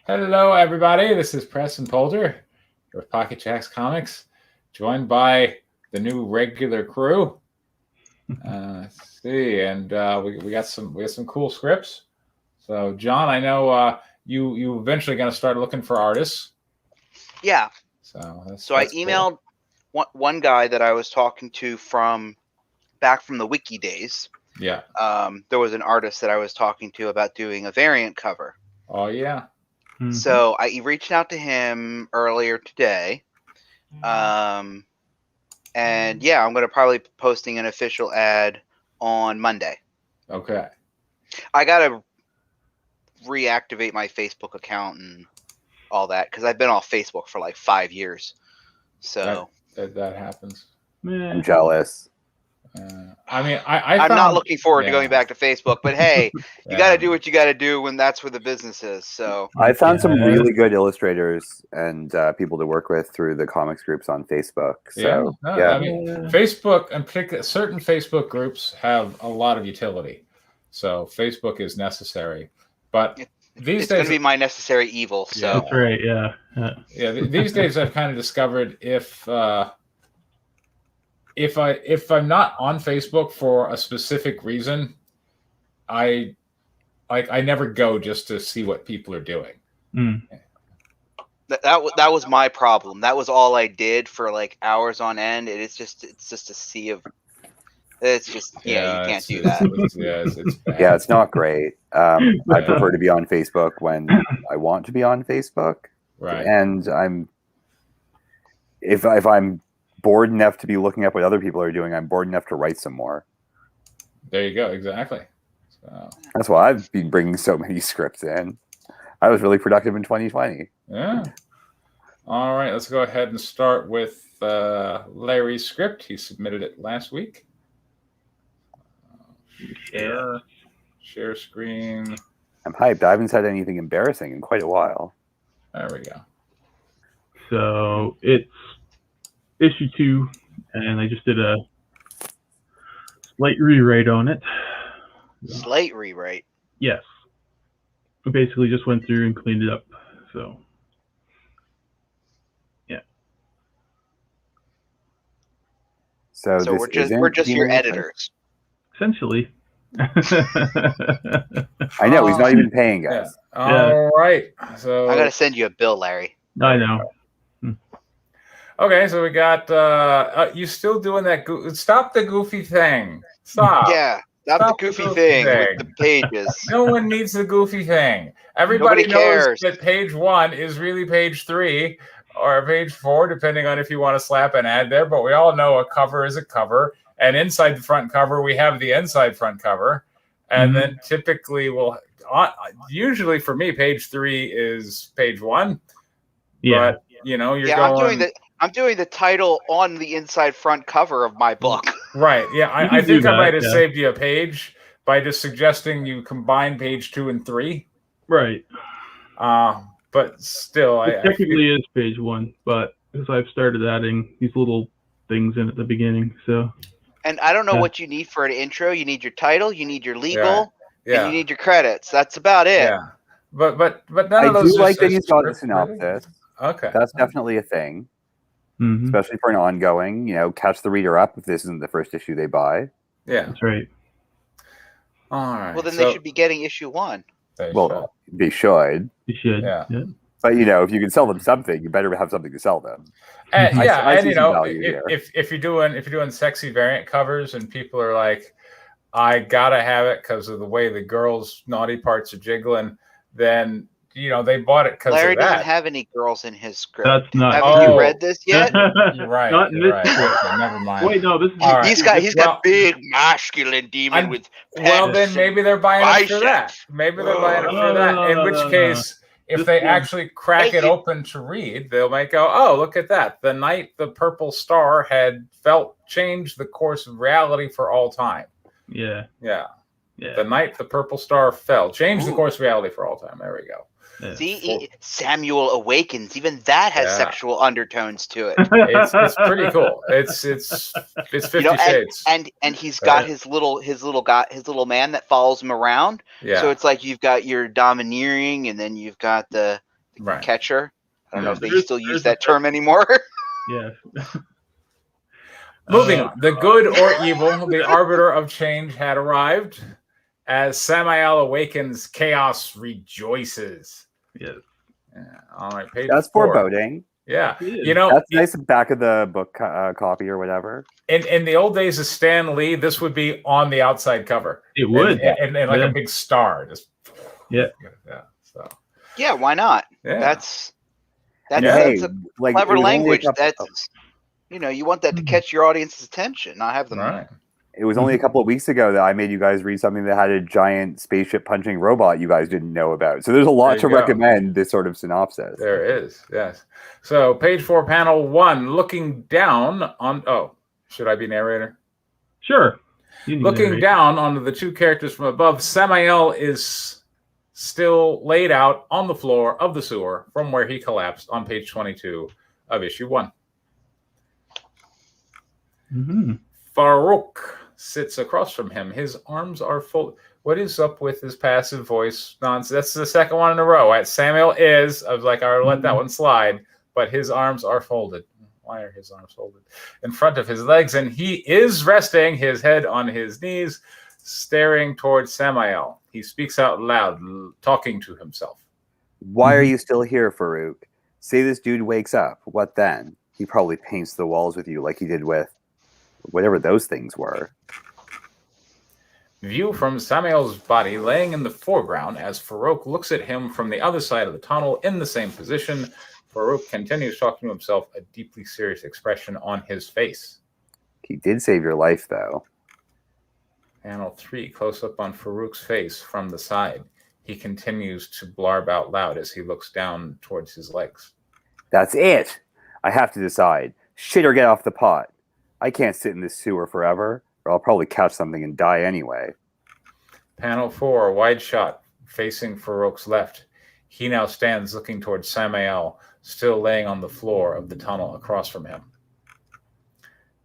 Hello, everybody. This is Preston Polter with Pocket Jacks Comics, joined by the new regular crew. Let's see, and we got some cool scripts. So, John, I know you eventually going to start looking for artists. Yeah. So I emailed one guy that I was talking to back from the wiki days. Yeah. There was an artist that I was talking to about doing a variant cover. Oh yeah. Mm-hmm. So I reached out to him earlier today. And yeah, I'm going to probably be posting an official ad on Monday. Okay. I got to reactivate my Facebook account and all that because I've been off Facebook for like 5 years. So that happens. I'm jealous. I mean, I'm not looking forward to going back to Facebook, but hey, you got to do what you got to do when that's where the business is. So I found some really good illustrators and people to work with through the comics groups on Facebook. So I mean, Facebook and particularly certain Facebook groups have a lot of utility. So Facebook is necessary, but these it's days going to be my necessary evil. So that's right. Yeah. These days I've kind of discovered if I'm not on Facebook for a specific reason, I never go just to see what people are doing. Mm. That was my problem. That was all I did for like hours on end. It's just a sea of. It's just you can't do that. It's bad. Yeah, it's not great. I prefer to be on Facebook when I want to be on Facebook. Right. And if I'm bored enough to be looking up what other people are doing, I'm bored enough to write some more. There you go. Exactly. So that's why I've been bringing so many scripts in. I was really productive in 2020. Yeah. All right. Let's go ahead and start with Larry's script. He submitted it last week. Share screen. I'm hyped. I haven't said anything embarrassing in quite a while. There we go. So it's issue 2, and I just did a slight rewrite on it. Slight rewrite? Yes. I basically just went through and cleaned it up. So, yeah. So we're just your editors. Essentially. I know, he's not even paying us. Yeah. All right. So I got to send you a bill, Larry. I know. Okay, so we got you still doing that stop the goofy thing. Stop. Yeah, stop the goofy thing with the pages. No one needs the goofy thing. Everybody knows that page 1 is really page 3 or page 4, depending on if you want to slap an ad there, but we all know a cover is a cover, and inside the front cover we have the inside front cover, and then typically usually for me page 3 is page 1. Yeah. But you're going I'm doing the title on the inside front cover of my book. Right. Yeah. I think I might have saved you a page by just suggesting you combine page 2 and 3. Right. But still, it technically is page 1, but because I've started adding these little things in at the beginning, so. And I don't know what you need for an intro. You need your title, you need your legal, and you need your credits. That's about it. Yeah. But none of those. I do like that he's got the synopsis. Okay. That's definitely a thing. Especially for an ongoing, catch the reader up if this isn't the first issue they buy. Yeah. That's right. All right. Well, then they should be getting issue 1. They should. You should. Yeah. But if you can sell them something, you better have something to sell them. And if you're doing sexy variant covers and people are like, I gotta have it because of the way the girls' naughty parts are jiggling, then they bought it because of that. Larry doesn't have any girls in his script. That's not. Haven't you read this yet? You're right. Not in this script. Okay, never mind. Wait, no. This is. All right. He's got big masculine demon with. Well, then maybe they're buying it for that. Maybe they're buying it for that. In which case, if they actually crack it open to read, they might go, "Oh, look at that! The night the purple star had changed the course of reality for all time." Yeah. Yeah. The night the purple star fell, changed the course of reality for all time. There we go. Yeah. See, Samuel Awakens. Even that has sexual undertones to it. It's pretty cool. It's 50 Shades. And he's got his little man that follows him around. Yeah. So it's like you've got your domineering, and then you've got the catcher. I don't know if they There's- still use there's that a- term anymore. Yeah. Moving on. The good or evil, the arbiter of change had arrived. As Samael awakens, chaos rejoices. Yes. Yeah. All right, page That's 4. foreboding. Yeah. It is. You know, That's nice. Back of the book copy or whatever. in the old days of Stan Lee, this would be on the outside cover. It would. And like Yeah. a big star. Just Yeah. Yeah. So Yeah, why not? yeah. That's And that's hey, a like, clever it was only a language. couple- That's you want that to catch your audience's attention, not have them. right. It was only a couple of weeks ago that I made you guys read something that had a giant spaceship punching robot you guys didn't know about. So there's a lot There to you go. recommend this sort of synopsis. There is, yes. So page 4, panel 1, looking down on should I be narrator? Sure. You can Looking narrate. down onto the two characters from above, Samael is still laid out on the floor of the sewer from where he collapsed on page 22 of issue 1. Mm-hmm. Farouk sits across from him. His arms are full. What is up with his passive voice nonsense? That's the second one in a row. Samuel is. I was like, I'll let that one slide, but his arms are folded. Why are his arms folded? In front of his legs, and he is resting his head on his knees, staring towards Samael. He speaks out loud, talking to himself. Why are you still here, Farouk? Say this dude wakes up. What then? He probably paints the walls with you like he did with whatever those things were. View from Samael's body laying in the foreground as Farouk looks at him from the other side of the tunnel in the same position. Farouk continues talking to himself, a deeply serious expression on his face. He did save your life, though. Panel 3, close up on Farouk's face from the side. He continues to blarb out loud as he looks down towards his legs. That's it. I have to decide. Shit or get off the pot. I can't sit in this sewer forever, or I'll probably catch something and die anyway. Panel 4, wide shot, facing Farouk's left. He now stands looking towards Samael, still laying on the floor of the tunnel across from him.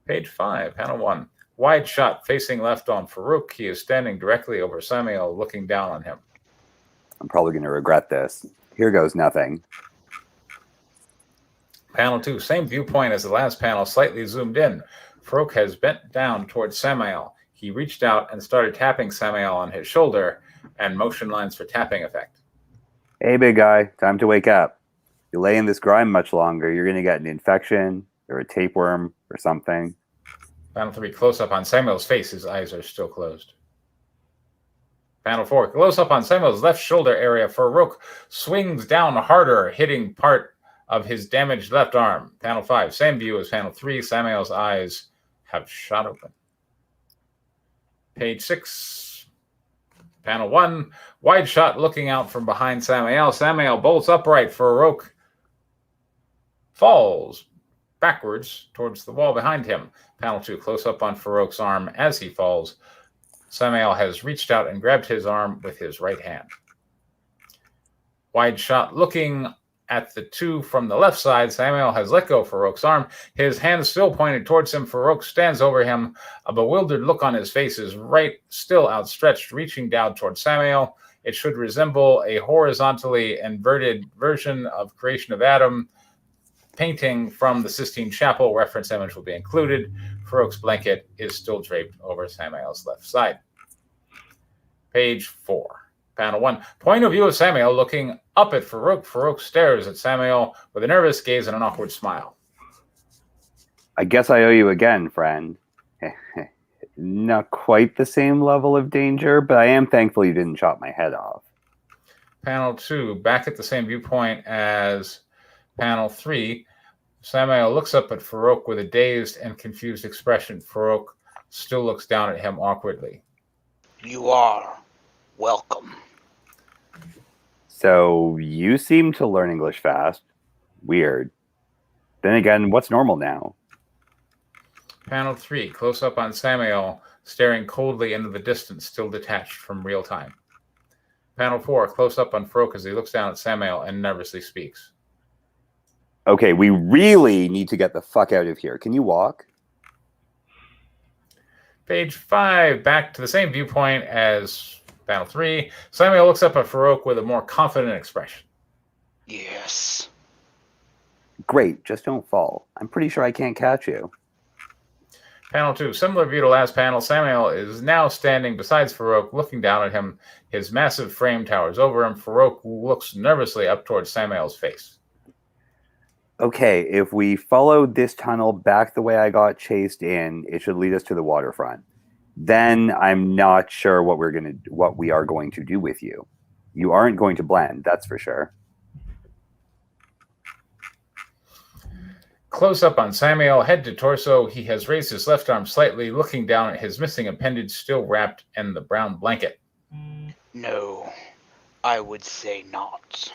Page 5, panel 1. Wide shot, facing left on Farouk. He is standing directly over Samael, looking down on him. I'm probably going to regret this. Here goes nothing. Panel 2, same viewpoint as the last panel, slightly zoomed in. Farouk has bent down towards Samael. He reached out and started tapping Samael on his shoulder, and motion lines for tapping effect. Hey, big guy, time to wake up. You lay in this grime much longer, you're going to get an infection or a tapeworm or something. Panel 3, close up on Samuel's face. His eyes are still closed. Panel 4, close up on Samuel's left shoulder area. Farouk swings down harder, hitting part of his damaged left arm. Panel 5, same view as panel 3. Samuel's eyes have shot open. Page 6, panel 1, wide shot looking out from behind Samael. Samael bolts upright. Farouk falls backwards towards the wall behind him. Panel 2, close up on Farouk's arm as he falls. Samael has reached out and grabbed his arm with his right hand. Wide shot looking at the two from the left side. Samael has let go of Farouk's arm. His hand is still pointed towards him. Farouk stands over him. A bewildered look on his face, is right still outstretched, reaching down towards Samael. It should resemble a horizontally inverted version of Creation of Adam painting from the Sistine Chapel. Reference image will be included. Farouk's blanket is still draped over Samael's left side. Page 4. Panel 1. Point of view of Samael looking up at Farouk. Farouk stares at Samael with a nervous gaze and an awkward smile. I guess I owe you again, friend. Not quite the same level of danger, but I am thankful you didn't chop my head off. Panel 2. Back at the same viewpoint as panel 3. Samael looks up at Farouk with a dazed and confused expression. Farouk still looks down at him awkwardly. You are welcome. So you seem to learn English fast. Weird. Then again, what's normal now? Panel 3, close up on Samael, staring coldly into the distance, still detached from real time. Panel 4, close up on Farouk as he looks down at Samael and nervously speaks. Okay, we really need to get the fuck out of here. Can you walk? Page 5, back to the same viewpoint as panel 3. Samael looks up at Farouk with a more confident expression. Yes. Great, just don't fall. I'm pretty sure I can't catch you. Panel 2. Similar view to last panel, Samuel is now standing beside Farouk, looking down at him. His massive frame towers over him. Farouk looks nervously up towards Samuel's face. Okay, if we follow this tunnel back the way I got chased in, it should lead us to the waterfront. Then I'm not sure what we are going to do with you. You aren't going to blend, that's for sure. Close up on Samuel, head to torso. He has raised his left arm slightly, looking down at his missing appendage still wrapped in the brown blanket. No, I would say not.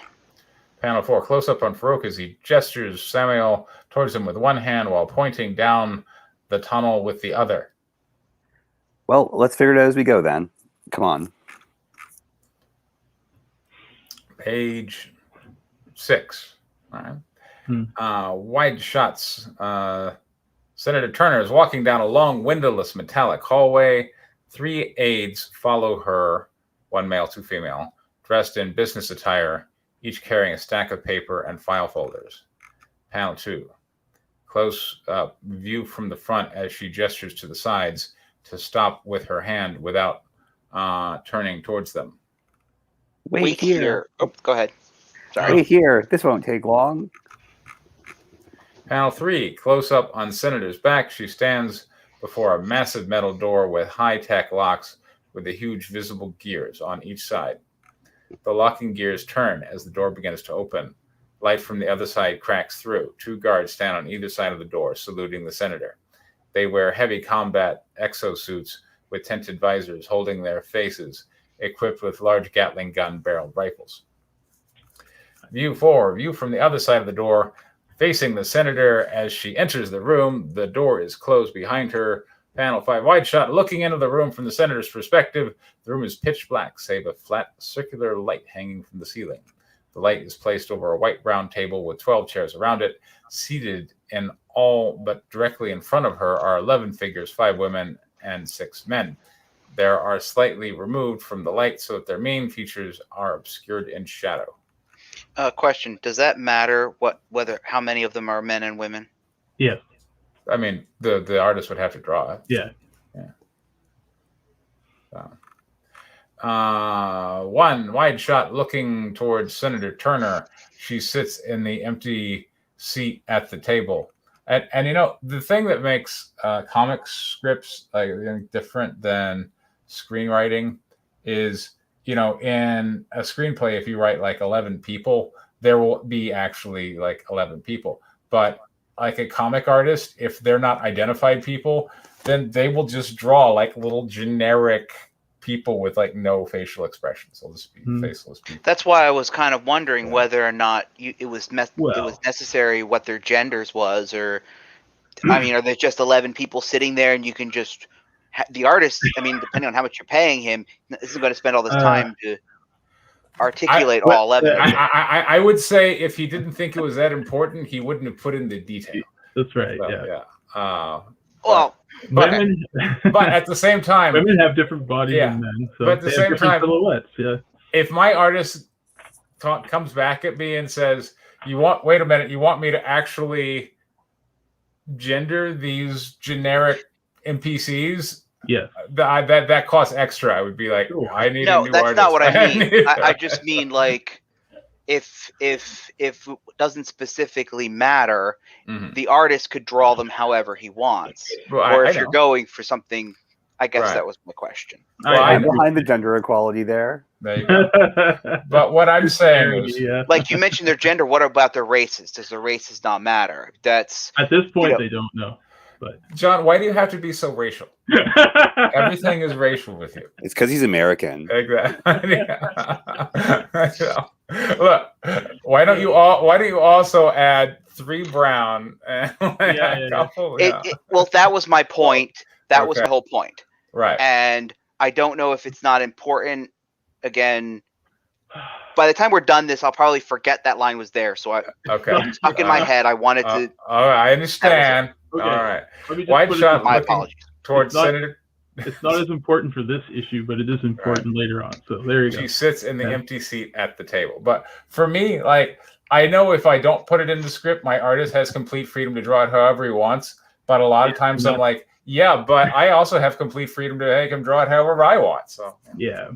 Panel 4. Close up on Farouk as he gestures Samuel towards him with one hand while pointing down the tunnel with the other. Well, let's figure it out as we go then. Come on. Page 6. All right. Wide shots. Senator Turner is walking down a long, windowless, metallic hallway. 3 aides follow her, 1 male, 2 female, dressed in business attire, each carrying a stack of paper and file folders. Panel 2. Close view from the front as she gestures to the sides to stop with her hand without turning towards them. Wait here. Oh, go ahead. Sorry. Wait here. This won't take long. Panel 3. Close up on Senator's back. She stands before a massive metal door with high-tech locks with the huge visible gears on each side. The locking gears turn as the door begins to open. Light from the other side cracks through. 2 guards stand on either side of the door, saluting the senator. They wear heavy combat exosuits with tinted visors, holding their faces, equipped with large Gatling gun barreled rifles. View 4. View from the other side of the door, facing the senator as she enters the room. The door is closed behind her. Panel 5. Wide shot looking into the room from the senator's perspective. The room is pitch black, save a flat circular light hanging from the ceiling. The light is placed over a white-brown table with 12 chairs around it. Seated in all but directly in front of her are 11 figures, 5 women and 6 men. They are slightly removed from the light so that their main features are obscured in shadow. Question: does that matter whether how many of them are men and women? Yes. I mean, the artist would have to draw it. Yeah. One wide shot looking towards Senator Turner. She sits in the empty seat at the table. And you know, the thing that makes comic scripts different than screenwriting is, you know, in a screenplay, if you write like 11 people, there will be actually like 11 people. But like a comic artist, if they're not identified people, then they will just draw like little generic people with like no facial expressions. They'll just be faceless people. That's why I was kind of wondering whether or not it was necessary what their genders was, or I mean, are there just 11 people sitting there and you can just the artist? I mean, depending on how much you're paying him, isn't going to spend all this time to articulate all 11. I would say if he didn't think it was that important, he wouldn't have put in the detail. That's right. So, yeah. But Women, at the same time, women have different bodies than men, so but at the same time, silhouettes. Yeah. If my artist comes back at me and says, wait a minute, you want me to actually gender these generic NPCs? Yeah, that costs extra. I would be like, I need a new that's artist. not what I mean. I just mean like if it doesn't specifically matter, the artist could draw them however he wants. Well, or if you're going for something, I guess that was my question. Well, I'm behind the gender equality there. There you go. But what I'm saying is, like you mentioned their gender. What about their races? Does their races not matter? That's at this point they don't know. But John, why do you have to be so racial? Everything is racial with you. It's because he's American. Exactly. Look, why don't you also add 3 brown and a couple? Well, that was my point. That was my whole point. Right. And I don't know if it's not important. Again, by the time we're done this, I'll probably forget that line was there. So it's stuck in my head. I wanted to. All right, I understand. Okay. All right. Let me just Wide shot. My apologies. Towards Senator. It's not as important for this issue, but it is important later on. So there you go. She sits in the empty seat at the table. But for me, like, I know if I don't put it in the script, my artist has complete freedom to draw it however he wants. But a lot of times I'm like, yeah, but I also have complete freedom to make him draw it however I want. So yeah,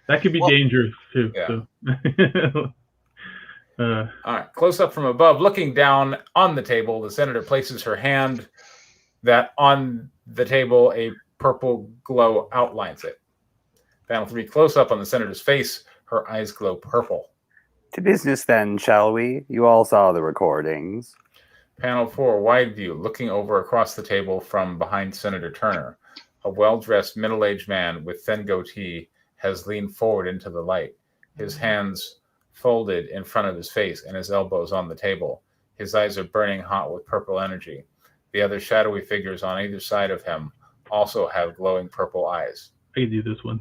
that could be dangerous too. Yeah. So. All right, close up from above, looking down on the table, the senator places her hand that on the table a purple glow outlines it. Panel 3, close up on the senator's face, her eyes glow purple. To business then, shall we? You all saw the recordings. Panel 4, wide view, looking over across the table from behind Senator Turner. A well-dressed middle-aged man with thin goatee has leaned forward into the light, his hands folded in front of his face and his elbows on the table. His eyes are burning hot with purple energy. The other shadowy figures on either side of him also have glowing purple eyes. I can do this one.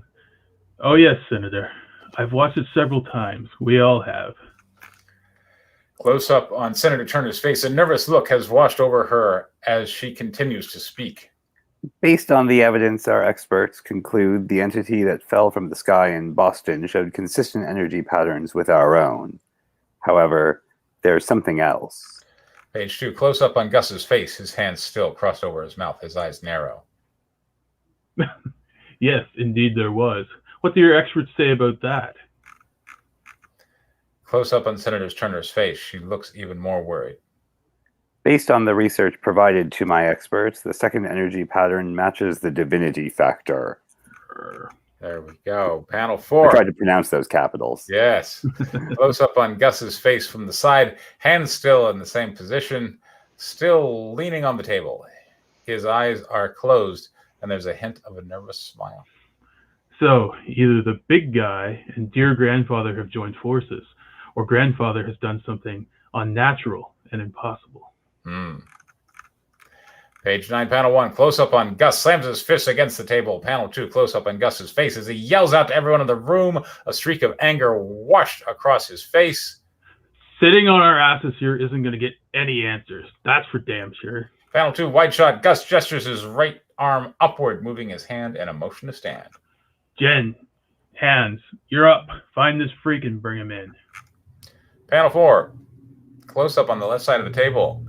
Oh, yes, Senator. I've watched it several times. We all have. Close up on Senator Turner's face, a nervous look has washed over her as she continues to speak. Based on the evidence, our experts conclude the entity that fell from the sky in Boston showed consistent energy patterns with our own. However, there's something else. Page 2, close up on Gus's face, his hands still crossed over his mouth, his eyes narrow. Yes, indeed there was. What do your experts say about that? Close up on Senator Turner's face, she looks even more worried. Based on the research provided to my experts, the second energy pattern matches the divinity factor. There we go. Panel 4. I tried to pronounce those capitals. Yes. Close up on Gus's face from the side, hands still in the same position, still leaning on the table. His eyes are closed, and there's a hint of a nervous smile. So, either the big guy and dear grandfather have joined forces, or grandfather has done something unnatural and impossible. Page 9, panel 1, close up on Gus, slams his fist against the table. Panel 2, close up on Gus's face as he yells out to everyone in the room, a streak of anger washed across his face. Sitting on our asses here isn't going to get any answers. That's for damn sure. Panel 2, wide shot, Gus gestures his right arm upward, moving his hand in a motion to stand. Jen, Hands, you're up. Find this freak and bring him in. Panel 4, close up on the left side of the table.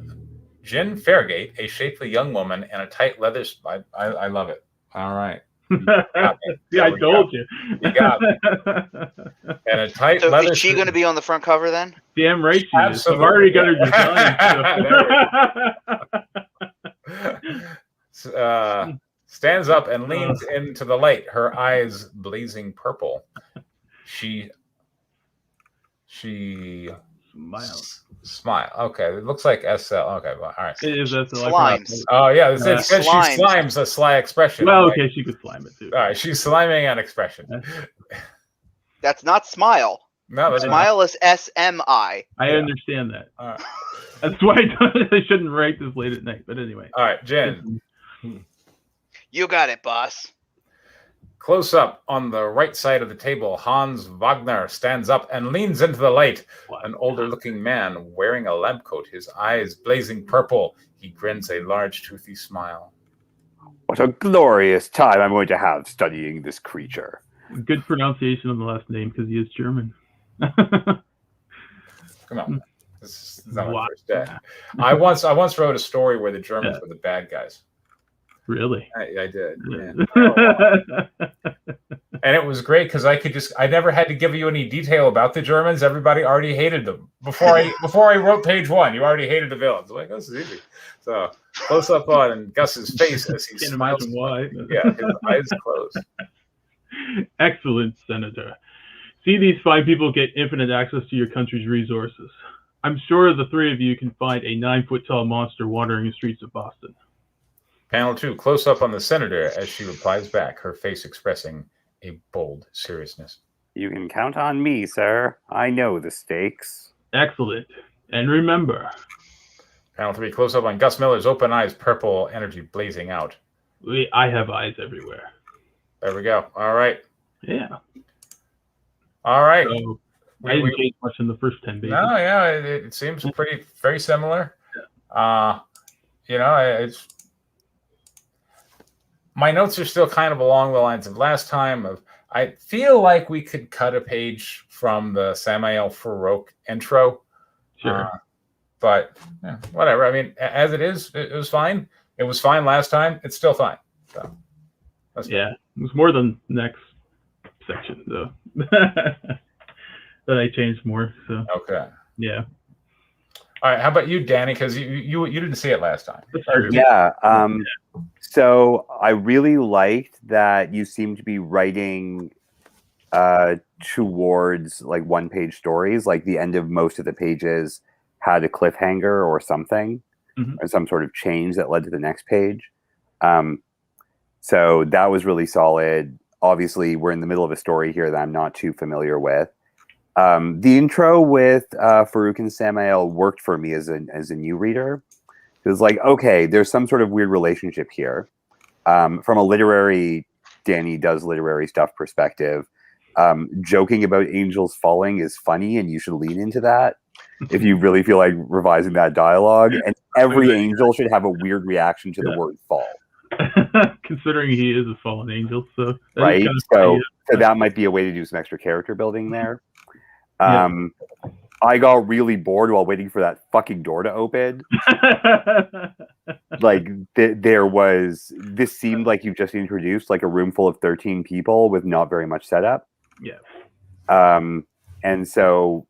Jen Fairgate, a shapely young woman in a tight leather... I love it. All right. Yeah, I told you. You got me. And a tight leather... Is she going to be on the front cover then? Damn right she is. I've already got her design. Stands up and leans into the light, her eyes blazing purple. She Smile. Okay, it looks like SL. Okay, well, all right. It is SL. Slimes. Oh yeah, it says she slimes a sly expression. Well, okay, she could slime it too. All right, she's sliming an expression. That's not smile. No, smile is SMI. I understand that. Right. That's why I shouldn't write this late at night. But anyway. All right, Jen. You got it, boss. Close up on the right side of the table, Hans Wagner stands up and leans into the light. An older-looking man wearing a lab coat, his eyes blazing purple. He grins a large, toothy smile. What a glorious time I'm going to have studying this creature. Good pronunciation on the last name because he is German. Come on. This is not my first day. I once wrote a story where the Germans were the bad guys. Really? I did. And it was great because I never had to give you any detail about the Germans. Everybody already hated them. Before I wrote page 1, you already hated the villains. I'm like, this is easy. So close up on Gus's face as he smiles. Why. Yeah, his eyes closed. Excellent, Senator. See, these fine people get infinite access to your country's resources. I'm sure the three of you can find a 9-foot-tall monster wandering the streets of Boston. Panel 2, close up on the senator as she replies back, her face expressing a bold seriousness. You can count on me, sir. I know the stakes. Excellent. And remember. Panel 3, close up on Gus Miller's open eyes, purple energy blazing out. I have eyes everywhere. There we go. All right. Yeah. All right. So, I didn't change much in the first 10 pages. No, yeah, it seems very similar. Yeah. It's my notes are still kind of along the lines of last time. I feel like we could cut a page from the Samael Farouk intro. Sure. But yeah, whatever. I mean, as it is, it was fine. It was fine last time. It's still fine. So yeah, it was more than next section though that I changed more. So okay. Yeah. All right. How about you, Danny? Because you didn't see it last time. Yeah. So I really liked that you seem to be writing towards like one-page stories. Like the end of most of the pages had a cliffhanger or something, or some sort of change that led to the next page. So that was really solid. Obviously, we're in the middle of a story here that I'm not too familiar with. The intro with Farouk and Samael worked for me as a new reader. It was like, okay, there's some sort of weird relationship here. From a literary, Danny does literary stuff perspective, joking about angels falling is funny, and you should lean into that if you really feel like revising that dialogue. And every angel should have a weird reaction to the word fall. Considering he is a fallen angel, so right. So that might be a way to do some extra character building there. I got really bored while waiting for that fucking door to open. Like this seemed like you just introduced like a room full of 13 people with not very much setup. Yeah. And so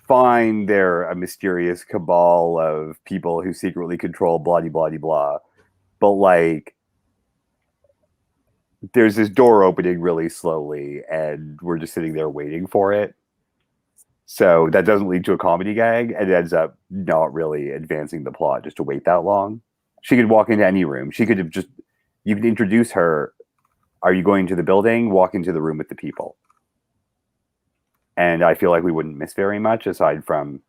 fine, they're a mysterious cabal of people who secretly control blah blah blah blah. But like there's this door opening really slowly and we're just sitting there waiting for it. So that doesn't lead to a comedy gag, and it ends up not really advancing the plot just to wait that long. She could walk into any room. She could have just, you could introduce her. Are you going to the building? Walk into the room with the people. And I feel like we wouldn't miss very much aside from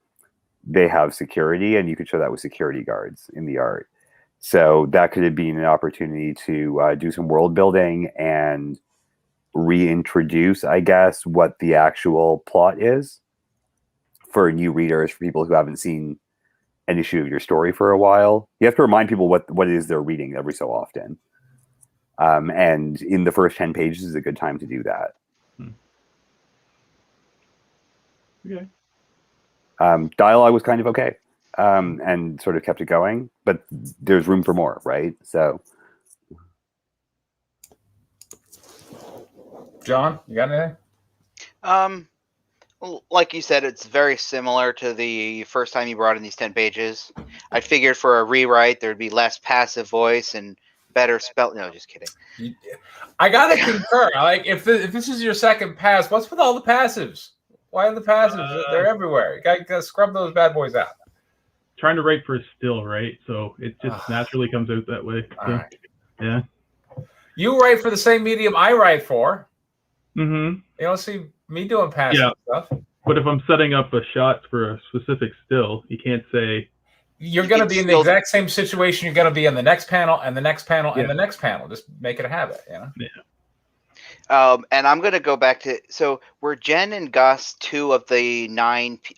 they have security, and you could show that with security guards in the art. So that could have been an opportunity to do some world building and reintroduce, I guess, what the actual plot is for new readers, for people who haven't seen an issue of your story for a while. You have to remind people what it is they're reading every so often. And in the first 10 pages is a good time to do that. Okay. Dialogue was kind of okay, and sort of kept it going, but there's room for more, right? So, John, you got anything? Like you said, it's very similar to the first time you brought in these 10 pages. I figured for a rewrite, there'd be less passive voice and better spell. No, just kidding. I gotta concur. Like, if this is your second pass, what's with all the passives? Why are the passives? They're everywhere. You gotta scrub those bad boys out. Trying to write for a still, right? So it just naturally comes out that way. So, right. Yeah. You write for the same medium I write for. Mm-hmm. You don't see me doing passive stuff. But if I'm setting up a shot for a specific still, you can't say... You're going to be in the exact same situation you're going to be in the next panel and the next panel and the next panel. Just make it a habit, you know? Yeah. And I'm going to go back to... So were Jen and Gus two of the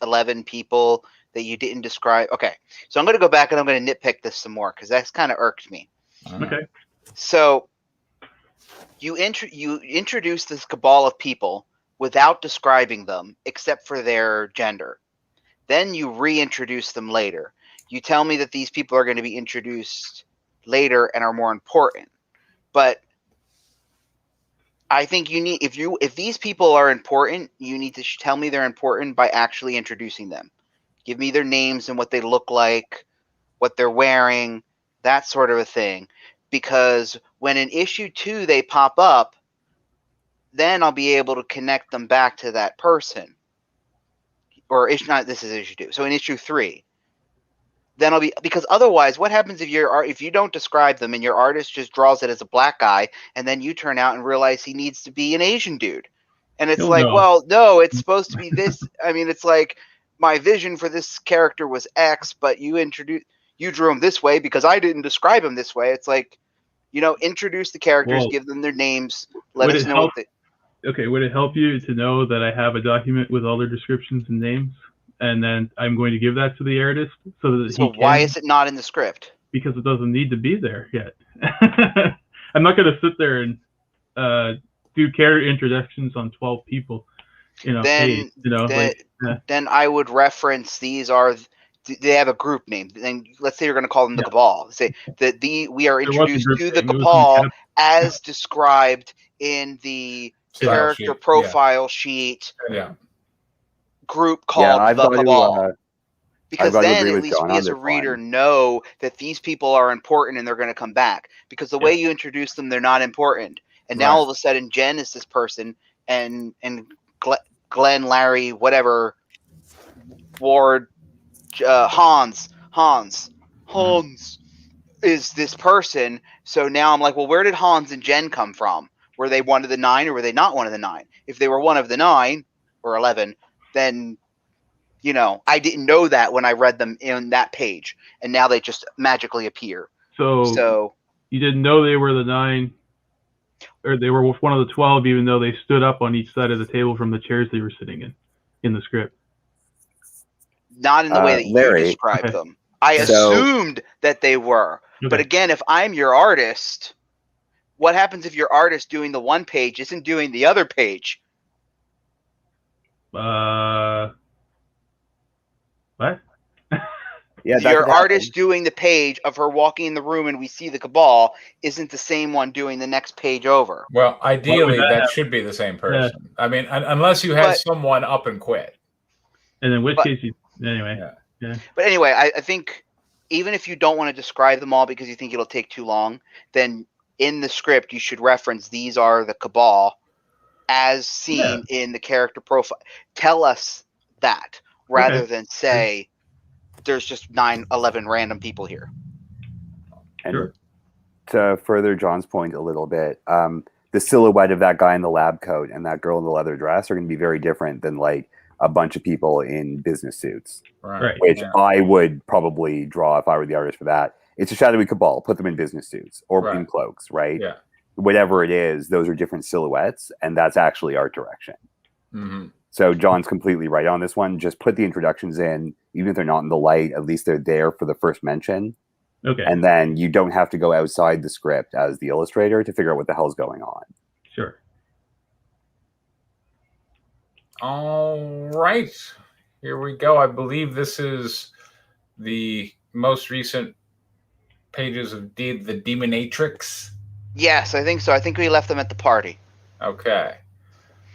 11 people that you didn't describe? Okay. So I'm going to go back and I'm going to nitpick this some more because that's kind of irked me. Okay. So you introduce this cabal of people without describing them except for their gender. Then you reintroduce them later. You tell me that these people are going to be introduced later and are more important. But I think you need, if these people are important, you need to tell me they're important by actually introducing them. Give me their names and what they look like, what they're wearing, that sort of a thing. Because when in issue 2 they pop up, then I'll be able to connect them back to that person. Or this is issue 2. So in issue 3, then I'll be, because otherwise, what happens if you don't describe them and your artist just draws it as a black guy, and then you turn out and realize he needs to be an Asian dude, and it's well, no, it's supposed to be this. I mean, it's like my vision for this character was X, but you drew him this way because I didn't describe him this way. It's like, introduce the characters, give them their names, let us know what they. Okay, would it help you to know that I have a document with all their descriptions and names, and then I'm going to give that to the artist so that why is it not in the script? Because it doesn't need to be there yet. I'm not going to sit there and do character introductions on 12 people. Then I would reference these are. They have a group name. Then let's say you're going to call them the Cabal. Say that we are introduced to the Cabal as described in the character profile sheet. Group called the Cabal. Because then at least we as a reader know that these people are important and they're going to come back. Because the way you introduce them, they're not important. And now all of a sudden, Jen is this person, and Glenn, Larry, whatever, Ward, Hans is this person. So now I'm like, well, where did Hans and Jen come from? Were they one of the 9 or were they not one of the 9? If they were one of the 9 or 11, then I didn't know that when I read them in that page, and now they just magically appear. So you didn't know they were the 9, or they were one of the 12, even though they stood up on each side of the table from the chairs they were sitting in the script. Not in the way that Larry, you described them. I assumed that they were. Okay. But again, if I'm your artist, what happens if your artist doing the one page isn't doing the other page? What? Yeah, your artist doing the page of her walking in the room and we see the Cabal isn't the same one doing the next page over. Well, ideally, that should be the same person. Yeah. I mean, unless you had someone up and quit. And in which case, anyway. Yeah. But anyway, I think even if you don't want to describe them all because you think it'll take too long, then in the script you should reference these are the Cabal as seen in the character profile. Tell us that. Rather than say there's just 11 random people here. And to further John's point a little bit, the silhouette of that guy in the lab coat and that girl in the leather dress are going to be very different than like a bunch of people in business suits. Right. Which I would probably draw if I were the artist for that. It's a shadowy Cabal. Put them in business suits or in cloaks, right? Yeah. Whatever it is, those are different silhouettes, and that's actually art direction. Mm-hmm. So John's completely right on this one. Just put the introductions in, even if they're not in the light, at least they're there for the first mention. Okay. And then you don't have to go outside the script as the illustrator to figure out what the hell's going on. Sure. All right. Here we go. I believe this is the most recent pages of the Demonatrix. Yes, I think so. I think we left them at the party. Okay.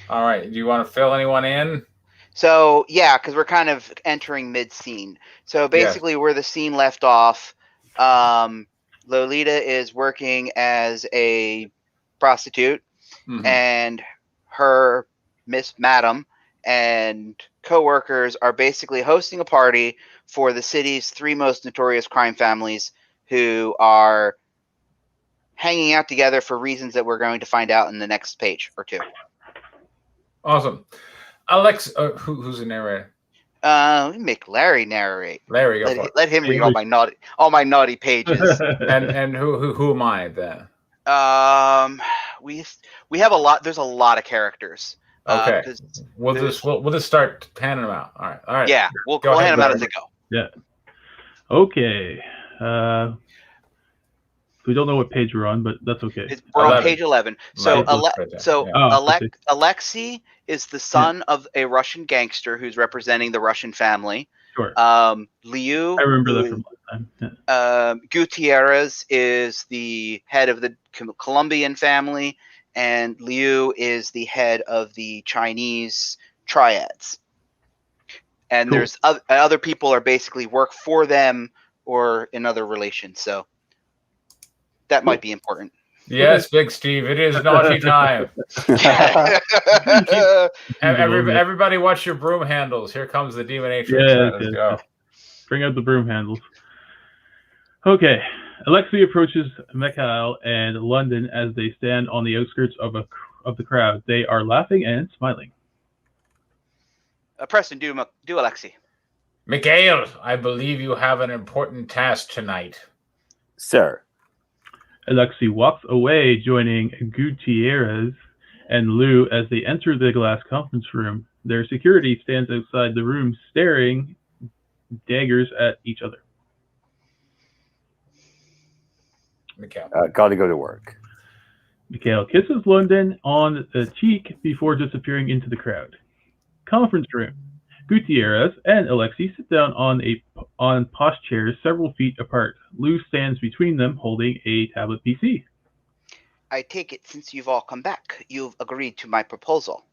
All right. Do you want to fill anyone in? So, yeah, because we're kind of entering mid-scene. So, basically, where the scene left off, Lolita is working as a prostitute, and her Madam and co-workers are basically hosting a party for the city's 3 most notorious crime families who are hanging out together for reasons that we're going to find out in the next page or 2. Awesome. Alex, who's the narrator? Make Larry narrate. Larry, let him read all my naughty pages. and who am I then? We have a lot. There's a lot of characters. Okay. We'll just start handing them out. All right. Yeah, we'll hand them out as they go. Yeah. Okay. We don't know what page we're on, but that's okay. We're on page 11. So, Alexei is the son of a Russian gangster who's representing the Russian family. Sure. Liu. I remember that from last time. Yeah. Gutierrez is the head of the Colombian family, and Liu is the head of the Chinese triads. And there's other people are basically work for them or in other relations. So that might be important. Yes, Big Steve, it is naughty time. Everybody watch your broom handles. Here comes the Demonatrix. Yeah, let's go. Bring out the broom handles. Okay. Alexei approaches Mikhail and London as they stand on the outskirts of the crowd. They are laughing and smiling. Preston, do Alexei. Mikhail, I believe you have an important task tonight. Sir. Alexei walks away, joining Gutierrez and Lou as they enter the glass conference room. Their security stands outside the room, staring daggers at each other. Got to go to work. Mikhail kisses London on the cheek before disappearing into the crowd. Conference room. Gutierrez and Alexei sit down on posh chairs several feet apart. Lou stands between them holding a tablet PC. I take it since you've all come back, you've agreed to my proposal.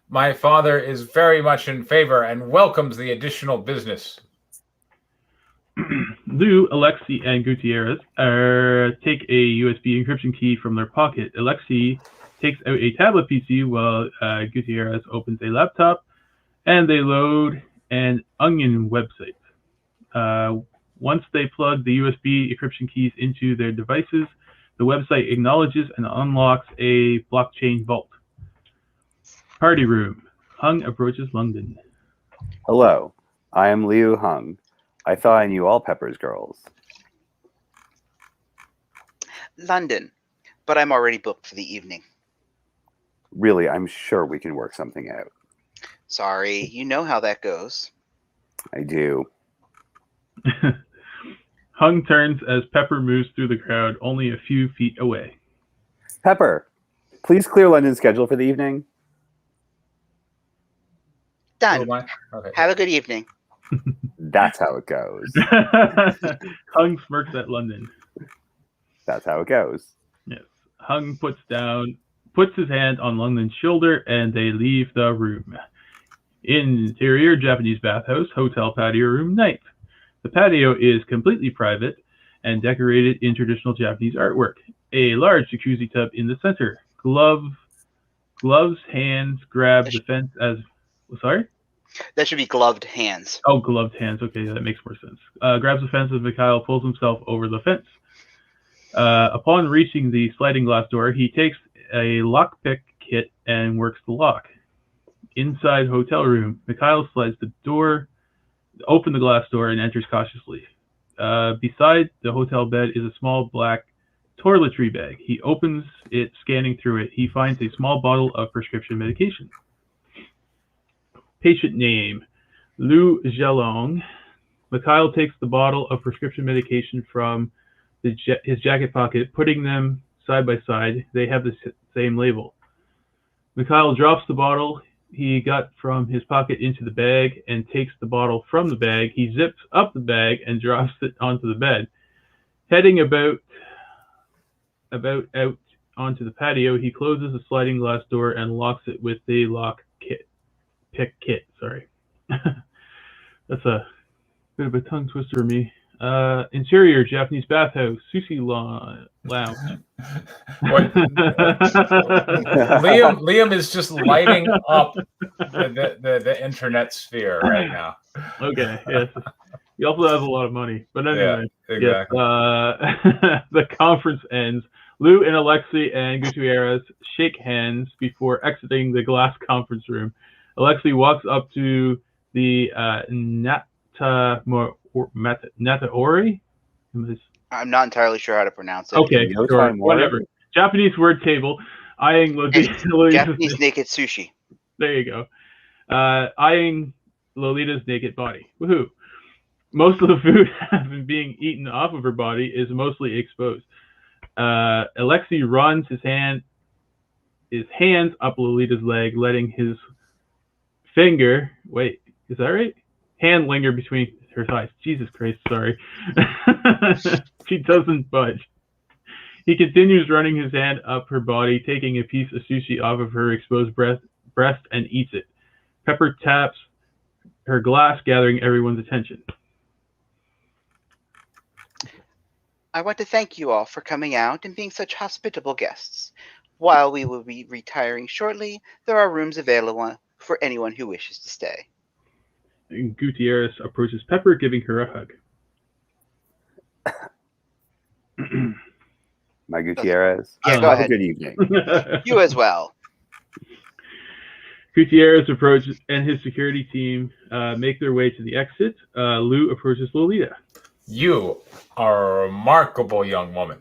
My father is very much in favor and welcomes the additional business. Lou, Alexei, and Gutierrez take a USB encryption key from their pocket. Alexei takes out a tablet PC while Gutierrez opens a laptop, and they load an Onion website. Once they plug the USB encryption keys into their devices, the website acknowledges and unlocks a blockchain vault. Party room. Hung approaches London. Hello, I am Liu Hung. I thought I knew all Pepper's girls. London, but I'm already booked for the evening. Really, I'm sure we can work something out. Sorry, you know how that goes. I do. Hung turns as Pepper moves through the crowd only a few feet away. Pepper, please clear London's schedule for the evening. Done. Oh, okay. Have a good evening. That's how it goes. Hung smirks at London. That's how it goes. Yes. Hung puts his hand on London's shoulder, and they leave the room. Interior Japanese bathhouse, hotel patio room, night. The patio is completely private and decorated in traditional Japanese artwork. A large jacuzzi tub in the center. Gloves, hands grab the fence as... Sorry? That should be gloved hands. Oh, gloved hands. Okay, that makes more sense. Grabs the fence as Mikhail pulls himself over the fence. Upon reaching the sliding glass door, he takes a lockpick kit and works the lock. Inside hotel room, Mikhail slides open the glass door and enters cautiously. Beside the hotel bed is a small black toiletry bag. He opens it, scanning through it. He finds a small bottle of prescription medication. Patient name, Liu Zhelong. Mikhail takes the bottle of prescription medication from his jacket pocket, putting them side by side. They have the same label. Mikhail drops the bottle he got from his pocket into the bag and takes the bottle from the bag. He zips up the bag and drops it onto the bed. Heading about out onto the patio, he closes the sliding glass door and locks it with the pick kit. Sorry. That's a bit of a tongue twister for me. Interior Japanese bathhouse, sushi lounge. Liam is just lighting up the internet sphere right now. Okay, yes. You also have a lot of money, but anyway. Yeah, exactly. Yes, the conference ends. Lou and Alexei and Gutierrez shake hands before exiting the glass conference room. Alexei walks up to the Nataori? I'm not entirely sure how to pronounce it. Okay, sure, whatever. Japanese word table, eyeing Japanese naked sushi. There you go. Eyeing Lolita's naked body. Woohoo! Most of the food having being eaten off of her body is mostly exposed. Alexei runs his hands up Lolita's leg, letting his finger. Wait, is that right? Hand linger between her thighs. Jesus Christ, sorry. She doesn't budge. He continues running his hand up her body, taking a piece of sushi off of her exposed breast and eats it. Pepper taps her glass, gathering everyone's attention. I want to thank you all for coming out and being such hospitable guests. While we will be retiring shortly, there are rooms available for anyone who wishes to stay. Gutierrez approaches Pepper, giving her a hug. My Gutierrez. Yeah, go ahead. Good evening. You as well. Gutierrez approaches, and his security team make their way to the exit. Lou approaches Lolita. You are a remarkable young woman.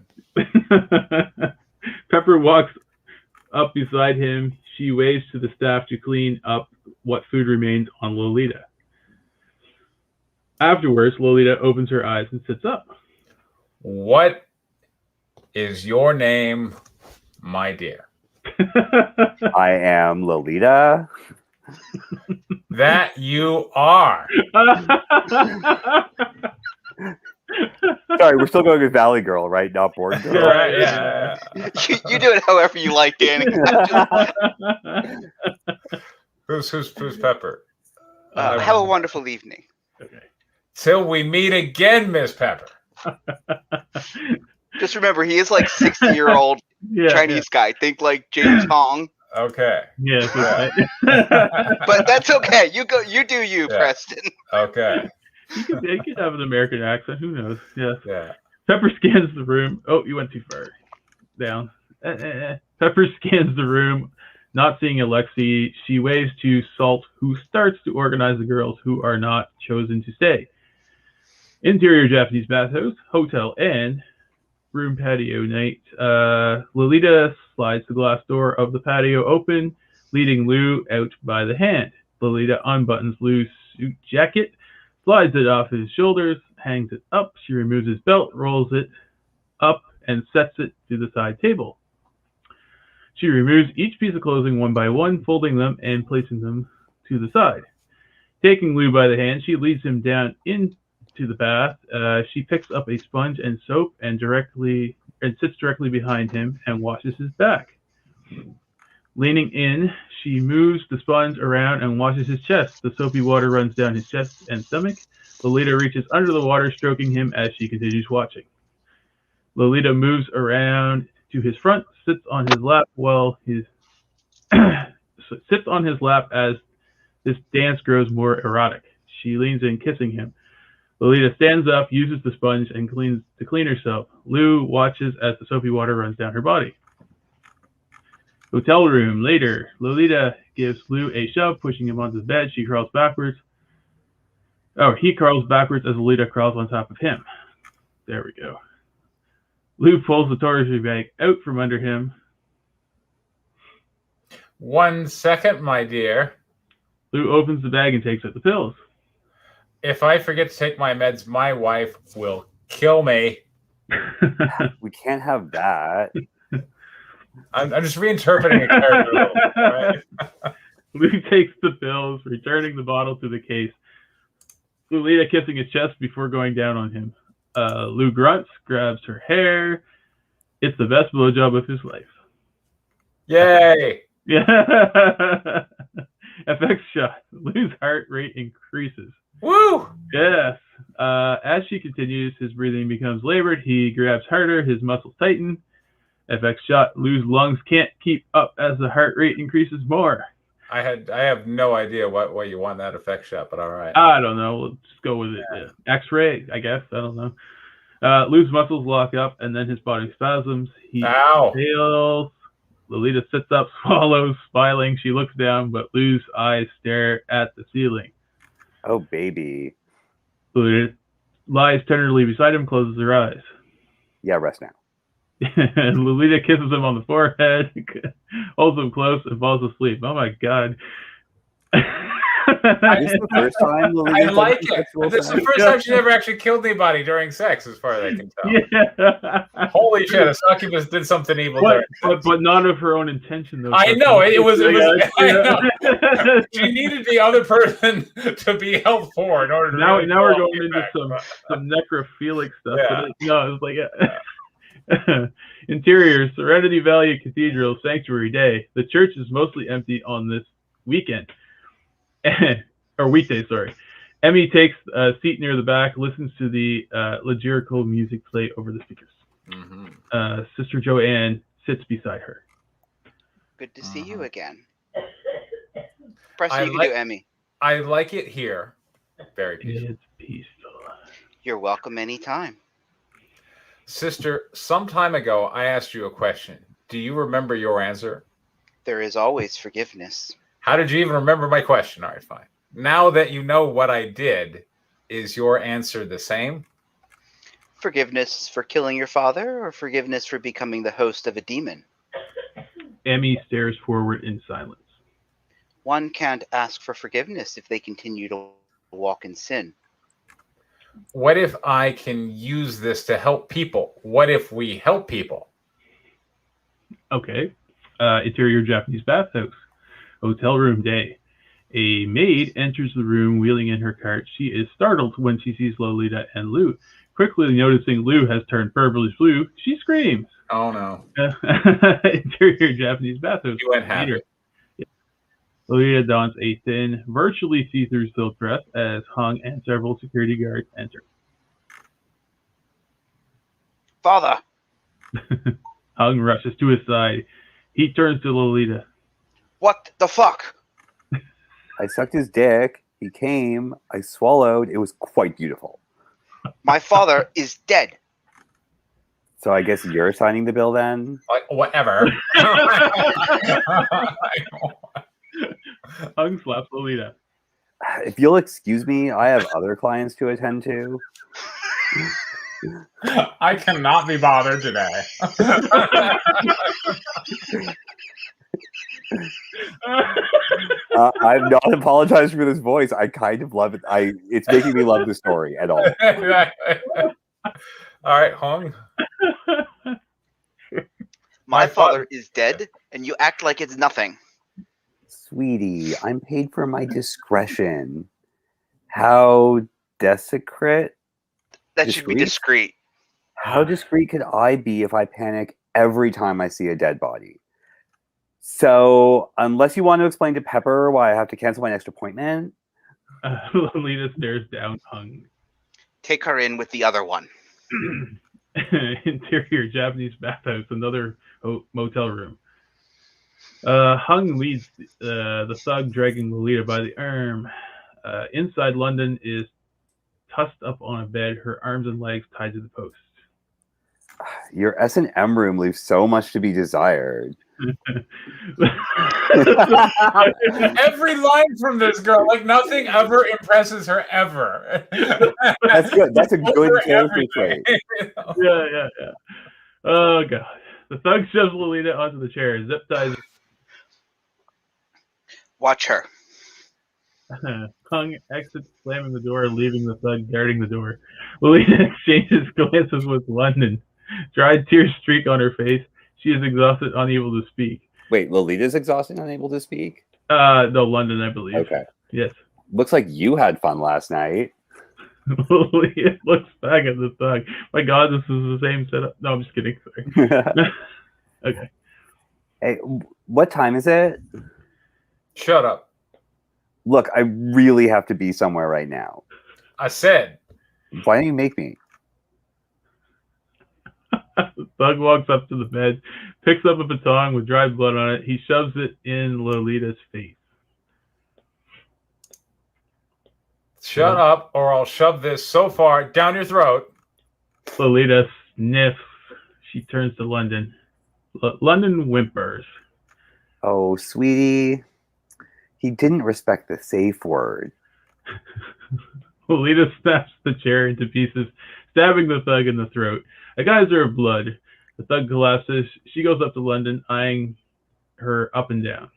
Pepper walks up beside him. She waves to the staff to clean up what food remains on Lolita. Afterwards, Lolita opens her eyes and sits up. What is your name, my dear? I am Lolita. That you are. Sorry, we're still going with Valley Girl, right? Not Board Girl. Right, yeah. You do it however you like, Danny. Who's Pepper? Have a wonderful evening. Okay. Till we meet again, Miss Pepper. Just remember, he is like 60-year-old Chinese guy. Think like James Hong. Okay. Yeah. But that's okay. You go. You do you, Yeah. Preston. Okay. He could have an American accent. Who knows? Yeah. Yeah. Pepper scans the room. Oh, you went too far. Down. Pepper scans the room. Not seeing Alexei, she waves to Salt, who starts to organize the girls who are not chosen to stay. Interior Japanese bathhouse, hotel, and room patio night. Lolita slides the glass door of the patio open, leading Lou out by the hand. Lolita unbuttons Lou's suit jacket, slides it off his shoulders, hangs it up. She removes his belt, rolls it up, and sets it to the side table. She removes each piece of clothing one by one, folding them and placing them to the side. Taking Lou by the hand, she leads him down into the bath. She picks up a sponge and soap and sits directly behind him and washes his back. Leaning in, she moves the sponge around and washes his chest. The soapy water runs down his chest and stomach. Lolita reaches under the water, stroking him as she continues watching. Lolita moves around to his front, sits on his lap as this dance grows more erotic. She leans in, kissing him. Lolita stands up, uses the sponge, and to clean herself. Lou watches as the soapy water runs down her body. Hotel room. Later, Lolita gives Lou a shove, pushing him onto the bed. He crawls backwards as Lolita crawls on top of him. There we go. Lou pulls the toiletry bag out from under him. 1 second, my dear. Lou opens the bag and takes out the pills. If I forget to take my meds, my wife will kill me. We can't have that. I'm just reinterpreting a character. Right? Lou takes the pills, returning the bottle to the case. Lolita kissing his chest before going down on him. Lou grunts, grabs her hair. It's the best blowjob of his life. Yay! Yeah. FX shot. Lou's heart rate increases. Woo! Yes. As she continues, his breathing becomes labored. He grabs harder. His muscles tighten. FX shot. Lou's lungs can't keep up as the heart rate increases more. I have no idea what you want that effect shot, but all right. I don't know. We'll just go with it. Yeah. X-ray, I guess. I don't know. Lou's muscles lock up, and then his body spasms. He exhales. Lolita sits up, swallows, smiling. She looks down, but Lou's eyes stare at the ceiling. Oh, baby. Lolita lies tenderly beside him, closes her eyes. Yeah, rest now. Lolita kisses him on the forehead, holds him close, and falls asleep. Oh my god. This is the first time I like it. This is the first time she's ever actually killed anybody during sex, as far as I can tell. Yeah. Holy shit, a succubus did something evil but not of her own intention, though. I know. It was I know. She needed the other person to be held for in order to now we're going into some necrophilic stuff. Yeah. No, it was like Interior, Serenity Valley Cathedral, Sanctuary Day. The church is mostly empty on this weekend. Or weekday, sorry. Emmy takes a seat near the back, listens to the liturgical music play over the speakers. Mm-hmm. Sister Joanne sits beside her. Good to see you again. Preston, you can do Emmy. I like it here. Very peaceful. It's peaceful. You're welcome anytime. Sister, some time ago, I asked you a question. Do you remember your answer? There is always forgiveness. How did you even remember my question? All right, fine. Now that you know what I did, is your answer the same? Forgiveness for killing your father, or forgiveness for becoming the host of a demon? Emmy stares forward in silence. One can't ask for forgiveness if they continue to walk in sin. What if I can use this to help people? What if we help people? Okay. Interior Japanese bathhouse. Hotel room day. A maid enters the room wheeling in her cart. She is startled when she sees Lolita and Lou. Quickly noticing Lou has turned purplish blue, she screams. Oh no. Interior Japanese bathhouse. You went happy. Lolita dons a thin, virtually see-through silk dress as Hung and several security guards enter. Father! Hung rushes to his side. He turns to Lolita. What the fuck? I sucked his dick. He came. I swallowed. It was quite beautiful. My father is dead. So I guess you're signing the bill then? Like, whatever. Hung slaps Lolita. If you'll excuse me, I have other clients to attend to. I cannot be bothered today. I'm not apologizing for this voice. I kind of love it. It's making me love the story at all. All right, Hong. My father is dead, and you act like it's nothing. Sweetie, I'm paid for my discretion. How desecrate? That should be discreet. How discreet could I be if I panic every time I see a dead body? So, unless you want to explain to Pepper why I have to cancel my next appointment. Lolita stares down Hung. Take her in with the other one. Interior Japanese bathhouse, another motel room. Hung leads the thug, dragging Lolita by the arm. Inside, London is tussed up on a bed, her arms and legs tied to the post. Your S&M room leaves so much to be desired. Every line from this girl, like nothing ever impresses her ever. That's good. That's a good character trait. Yeah. Oh god. The thug shoves Lolita onto the chair, zip ties. Watch her. Hung exits, slamming the door, leaving the thug guarding the door. Lolita exchanges glances with London. Dried tears streak on her face. She is exhausted, unable to speak. Wait, Lolita's exhausted, unable to speak? No, London, I believe. Okay. Yes. Looks like you had fun last night. Lolita looks back at the thug. My god, this is the same setup. No, I'm just kidding. Sorry. Okay. Hey, what time is it? Shut up. Look, I really have to be somewhere right now. I said. Why don't you make me? The thug walks up to the bed, picks up a baton with dried blood on it. He shoves it in Lolita's face. Shut up, or I'll shove this so far down your throat. Lolita sniffs. She turns to London. London whimpers. Oh, sweetie. He didn't respect the safe word. Lolita snaps the chair into pieces, stabbing the thug in the throat. A geyser of blood. The thug collapses. She goes up to London, eyeing her up and down.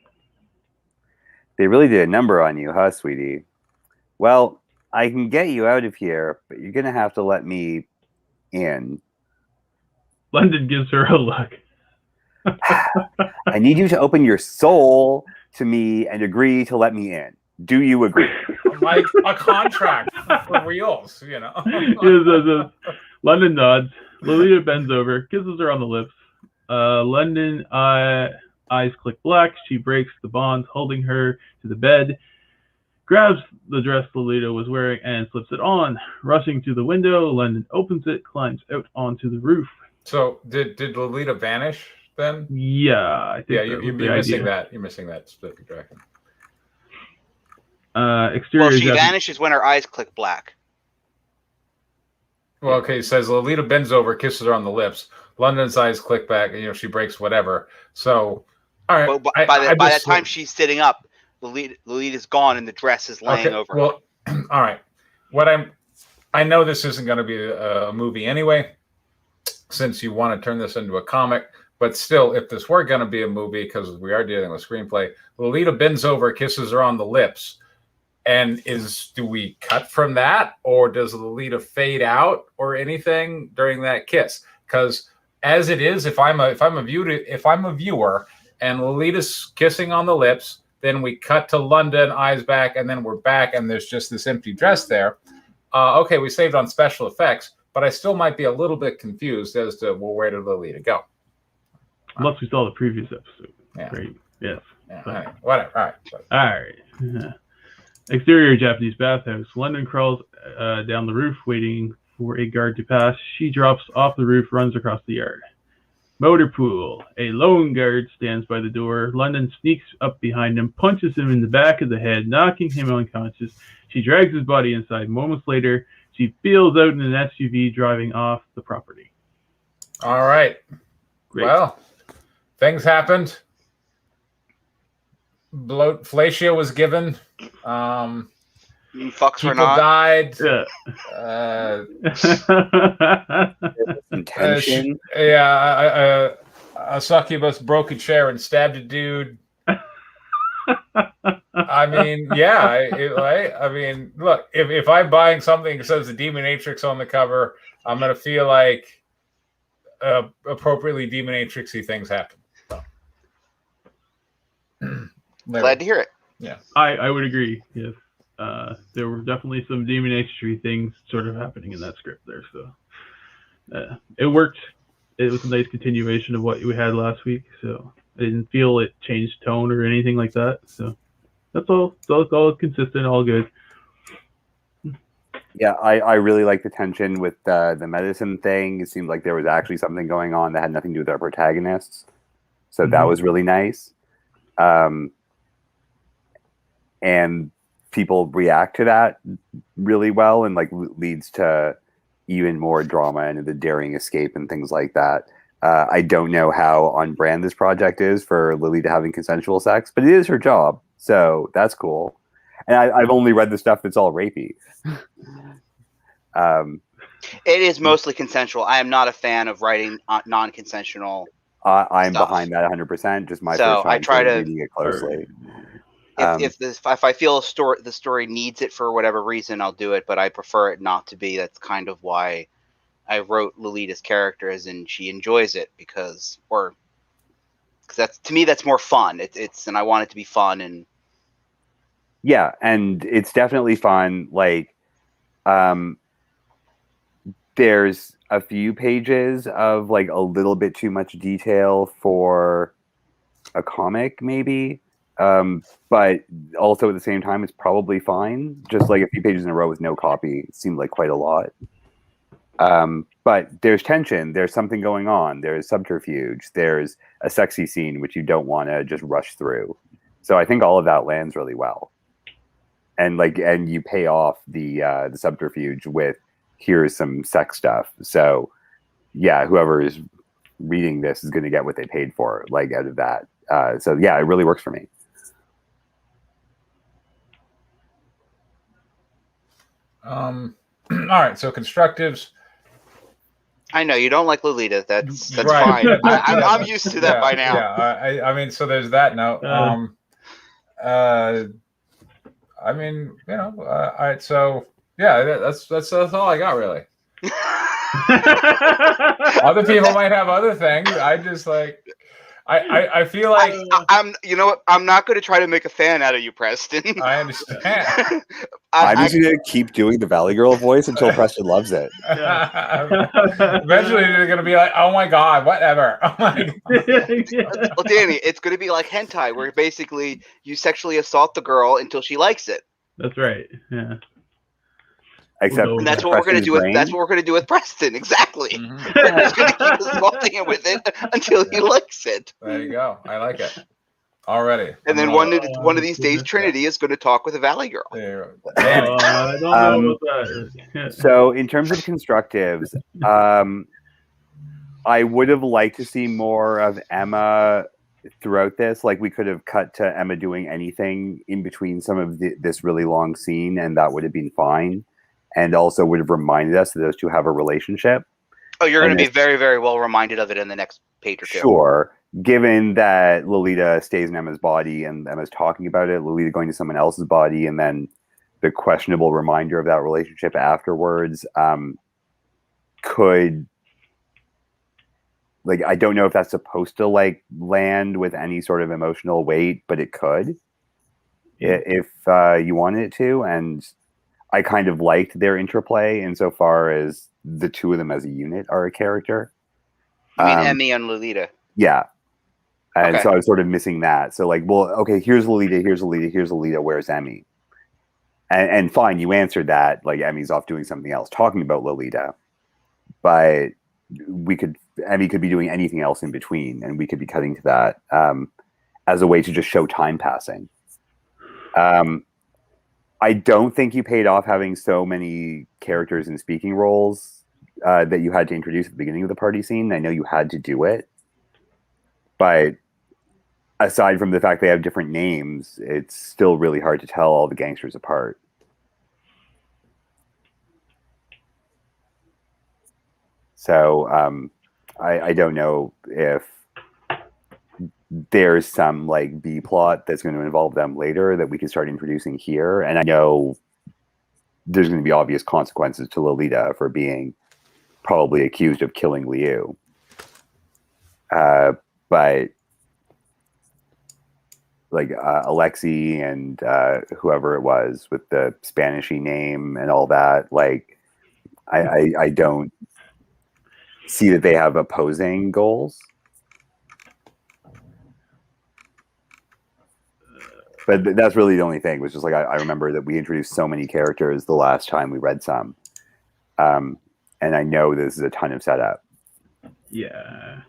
They really did a number on you, huh, sweetie? Well, I can get you out of here, but you're going to have to let me in. London gives her a look. I need you to open your soul to me and agree to let me in. Do you agree? Like a contract for reals, you know. Yes. London nods. Lolita bends over, kisses her on the lips. London eyes click black. She breaks the bonds holding her to the bed, grabs the dress Lolita was wearing and slips it on. Rushing to the window, London opens it, climbs out onto the roof. So did Lolita vanish then? Yeah, I think you're missing that. You're missing that specific direction. Exterior. Well, she vanishes when her eyes click black. Well, okay, it says Lolita bends over, kisses her on the lips. London's eyes click back, and she breaks whatever. So, all right. Well, by that time she's sitting up, Lolita's gone, and the dress is laying over. Well, all right. I know this isn't going to be a movie anyway, since you want to turn this into a comic. But still, if this were going to be a movie, because we are dealing with screenplay, Lolita bends over, kisses her on the lips, And do we cut from that, or does Lolita fade out or anything during that kiss? Because as it is, if I'm a viewer and Lolita's kissing on the lips, then we cut to London, eyes back, and then we're back, and there's just this empty dress there. Okay, we saved on special effects, but I still might be a little bit confused as to, well, where did Lolita go? Unless we saw the previous episode. Yeah. Great. Yes. Yeah, anyway, whatever. All right. Exterior Japanese bathhouse. London crawls down the roof, waiting for a guard to pass. She drops off the roof, runs across the yard. Motor pool. A lone guard stands by the door. London sneaks up behind him, punches him in the back of the head, knocking him unconscious. She drags his body inside. Moments later, she peels out in an SUV, driving off the property. All right. Great. Well, things happened. Fellatio was given. Fucks people were not. Died. Yeah. Intention. A succubus broke a chair and stabbed a dude. I mean, I mean, look, if I'm buying something that says the Demonatrix on the cover, I'm gonna feel like appropriately Demonatrix-y things happen. So. Glad to hear it. Yeah, I would agree. Yes, there were definitely some Demonatrix things sort of happening in that script there. So it worked. It was a nice continuation of what we had last week. So I didn't feel it changed tone or anything like that. So that's all. So it's all consistent, all good. Yeah, I really like the tension with the medicine thing. It seemed like there was actually something going on that had nothing to do with our protagonists. So that was really nice. And people react to that really well, and like leads to even more drama and the daring escape and things like that. I don't know how on brand this project is for Lolita having consensual sex, but it is her job, so that's cool. And I've only read the stuff that's all rapey. It is mostly consensual. I am not a fan of writing non-consensual. I'm stuff. behind that 100%. Just my So first time I try to reading it closely. If I feel the story needs it for whatever reason, I'll do it. But I prefer it not to be. That's kind of why I wrote Lolita's character, as in she enjoys it because that's, to me, that's more fun. And I want it to be fun. And yeah, and it's definitely fun. Like, there's a few pages of like a little bit too much detail for a comic, maybe. But also at the same time, it's probably fine. Just like a few pages in a row with no copy seemed like quite a lot. But there's tension. There's something going on. There's subterfuge. There's a sexy scene, which you don't want to just rush through. So I think all of that lands really well. And you pay off the subterfuge with here's some sex stuff. So yeah, whoever is reading this is going to get what they paid for, like out of that. So yeah, it really works for me. All right, so constructives. I know you don't like Lolita. That's right. fine. I'm used to that by now. Yeah, I mean, so there's that note. I mean, all right. So yeah, that's all I got really. Other people might have other things. I just like. I feel like I'm. You know what? I'm not going to try to make a fan out of you, Preston. I understand. I'm just going to keep doing the Valley Girl voice until Preston loves it. Eventually, they're going to be like, "Oh my god, whatever." Oh my god. Well, Danny, it's going to be like hentai, where basically you sexually assault the girl until she likes it. That's right. Yeah. Except and that's what we're going to do with. That's what we're going to do with Preston. Exactly. Mm-hmm. We're just going to keep assaulting him with it until he likes it. There you go. I like it already. And then one of these days, Trinity is going to talk with a Valley Girl. There you go. I don't know about that. So, in terms of constructives, I would have liked to see more of Emma throughout this. Like, we could have cut to Emma doing anything in between some of this really long scene, and that would have been fine. And also would have reminded us that those two have a relationship. Oh, you're going to be very, very well reminded of it in the next page or two. Sure. Given that Lolita stays in Emma's body and Emma's talking about it, Lolita going to someone else's body, and then the questionable reminder of that relationship afterwards could, like, I don't know if that's supposed to like land with any sort of emotional weight, but it could if you wanted it to. And I kind of liked their interplay insofar as the two of them as a unit are a character. You mean Emmy and Lolita? Yeah. And Okay. so I was sort of missing that. So like, well, okay, here's Lolita, here's Lolita, here's Lolita, where's Emmy? And fine, you answered that. Like, Emmy's off doing something else, talking about Lolita. But Emmy could be doing anything else in between, and we could be cutting to that as a way to just show time passing. I don't think you paid off having so many characters in speaking roles that you had to introduce at the beginning of the party scene. I know you had to do it, but aside from the fact they have different names, it's still really hard to tell all the gangsters apart. So I don't know if there's some like B plot that's going to involve them later that we can start introducing here. And I know there's going to be obvious consequences to Lolita for being probably accused of killing Liu. But like Alexi and whoever it was with the Spanishy name and all that, like I don't see that they have opposing goals. But that's really the only thing. Was just like I remember that we introduced so many characters the last time we read some, and I know this is a ton of setup. Yeah.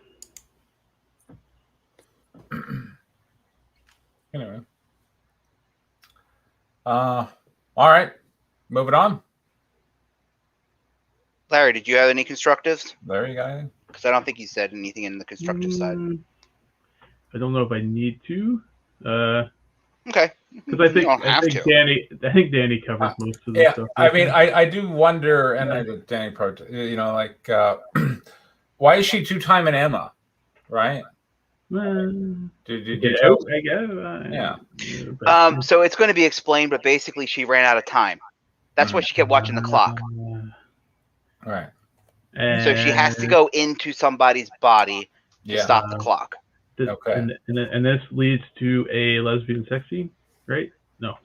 Anyway. All right. Moving on. Larry, did you have any constructives? Larry, got anything? Because I don't think you said anything in the constructive side. I don't know if I need to. Okay. Because I think Danny covers most of the stuff. I mean, I do wonder, and I did Danny like why is she two-timing Emma, right? Did you get out? I guess. Yeah. So it's going to be explained, but basically she ran out of time. That's why she kept watching the clock. Right. So she has to go into somebody's body to stop the clock. Okay. And this leads to a lesbian sex scene, right? No.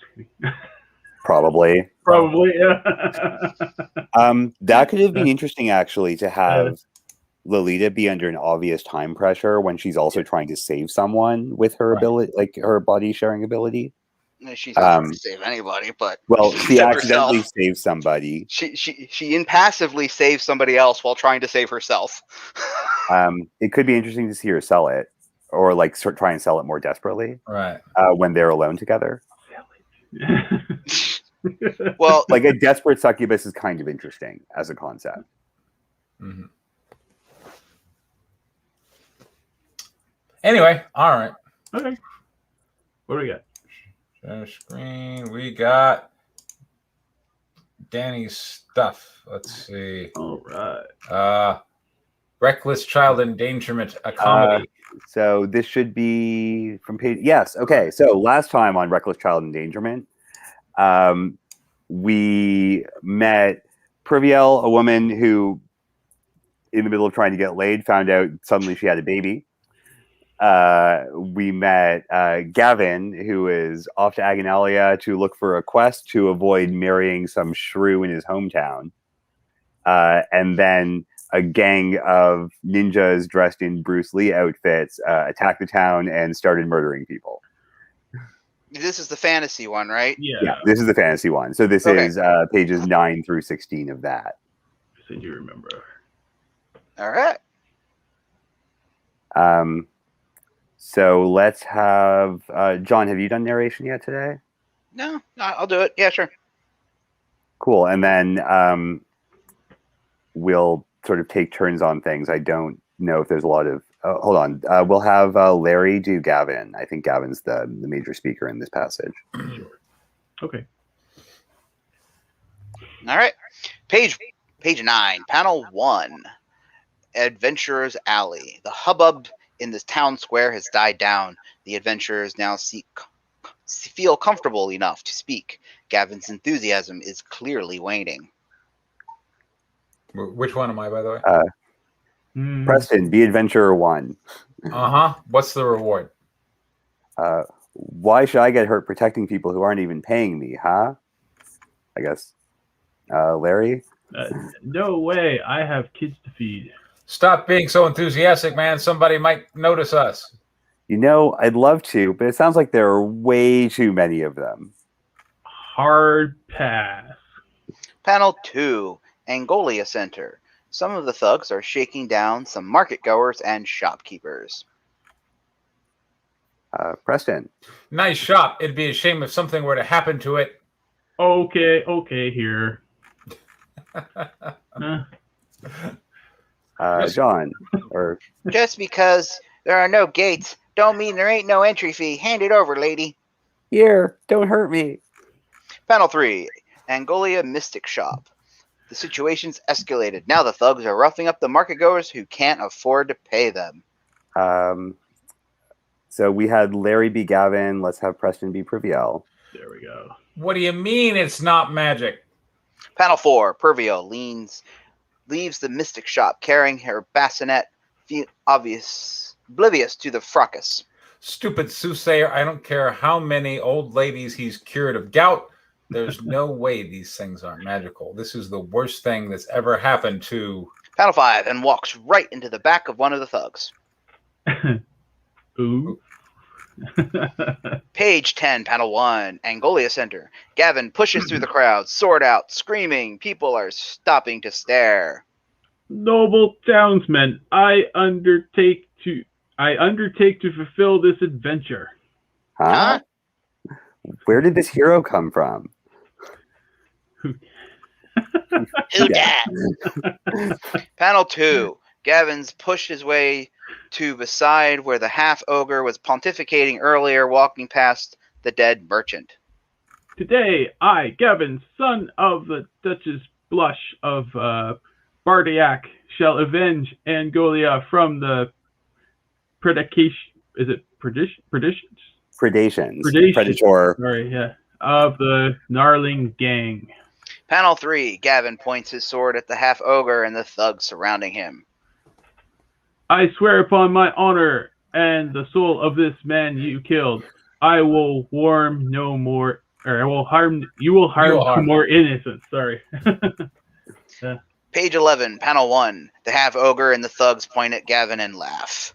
Probably, yeah. That could have been interesting, actually, to have Lolita be under an obvious time pressure when she's also trying to save someone with her ability, like her body sharing ability. She's not trying to save anybody, but she accidentally saves somebody. She impassively saves somebody else while trying to save herself. It could be interesting to see her sell it, or like try and sell it more desperately, right? When they're alone together. Well, like a desperate succubus is kind of interesting as a concept. Mm-hmm. Anyway, all right. Okay. What do we got? Share screen. We got Danny's stuff. Let's see. All right. Reckless Child Endangerment, a comedy. So this should be from page. Yes. Okay. So last time on Reckless Child Endangerment, we met Priviel, a woman who, in the middle of trying to get laid, found out suddenly she had a baby. We met Gavin, who is off to Aganalia to look for a quest to avoid marrying some shrew in his hometown. And then a gang of ninjas dressed in Bruce Lee outfits attacked the town and started murdering people. This is the fantasy one, right? Yeah, this is the fantasy one. So this is pages 9 through 16 of that. So you remember. All right. So let's have John. Have you done narration yet today? No, I'll do it. Yeah, sure. Cool. And then we'll sort of take turns on things. I don't know if there's a lot of. Hold on. We'll have Larry do Gavin. I think Gavin's the major speaker in this passage. Sure. Okay. All right. Page 9, panel 1. Adventurer's Alley. The hubbub in this town square has died down. The adventurers now seek feel comfortable enough to speak. Gavin's enthusiasm is clearly waning. Which one am I, by the way? Preston, be adventurer 1. What's the reward? Why should I get hurt protecting people who aren't even paying me, huh? I guess. Larry? No way. I have kids to feed. Stop being so enthusiastic, man. Somebody might notice us. You know, I'd love to, but it sounds like there are way too many of them. Hard pass. Panel 2, Angolia Center. Some of the thugs are shaking down some market goers and shopkeepers. Preston. Nice shop. It'd be a shame if something were to happen to it. Okay, here. John. Or Just because there are no gates don't mean there ain't no entry fee. Hand it over, lady. Here, don't hurt me. Panel 3, Angolia Mystic Shop. The situation's escalated. Now the thugs are roughing up the market goers who can't afford to pay them. So we had Larry be Gavin. Let's have Preston be Perviel. There we go. What do you mean it's not magic? Panel 4, Perviel leaves the Mystic Shop carrying her bassinet, oblivious to the fracas. Stupid soothsayer. I don't care how many old ladies he's cured of gout. There's no way these things aren't magical. This is the worst thing that's ever happened to... Panel 5, and walks right into the back of one of the thugs. Ooh. Page 10, Panel 1, Angolia Center. Gavin pushes through the crowd, sword out, screaming. People are stopping to stare. Noble townsmen, I undertake to fulfill this adventure. Huh? Where did this hero come from? Who dat? Panel 2. Gavin's pushed his way to beside where the half-ogre was pontificating earlier, walking past the dead merchant. Today, I, Gavin, son of the Duchess Blush of Bardiac, shall avenge Angolia from the predations. Predator. Sorry, yeah. Of the gnarling gang. Panel 3. Gavin points his sword at the half-ogre and the thugs surrounding him. I swear upon my honor and the soul of this man you killed, I will harm no more, or I will harm. You will harm no more innocents. Sorry. Page 11, Panel 1. The half-ogre and the thugs point at Gavin and laugh.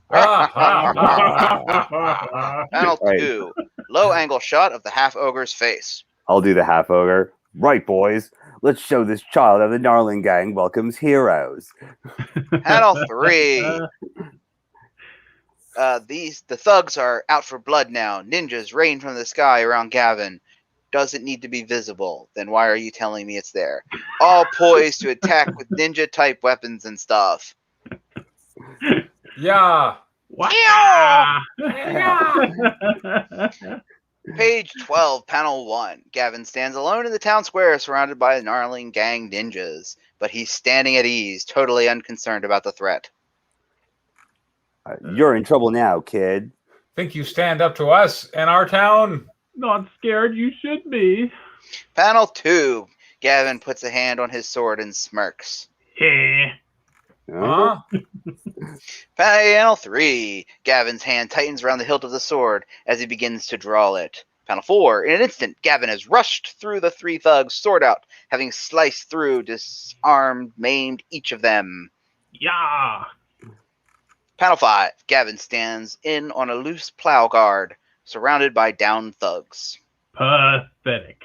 Panel 2. Low-angle shot of the half-ogre's face. I'll do the half-ogre. Right, boys. Let's show this child how the Gnarling Gang welcomes heroes. Panel 3. The thugs are out for blood now. Ninjas rain from the sky around Gavin. Doesn't need to be visible. Then why are you telling me it's there? All poised to attack with ninja-type weapons and stuff. Yeah. Yeah. Page 12, Panel 1. Gavin stands alone in the town square surrounded by a gnarling gang ninjas. But he's standing at ease, totally unconcerned about the threat. You're in trouble now, kid. Think you stand up to us in our town? Not scared, you should be. Panel 2. Gavin puts a hand on his sword and smirks. Huh? Panel 3. Gavin's hand tightens around the hilt of the sword as he begins to draw it. Panel 4. In an instant, Gavin has rushed through the three thugs, sword out, having sliced through, disarmed, maimed each of them. Yeah. Panel 5. Gavin stands in on a loose plow guard, surrounded by downed thugs. Pathetic.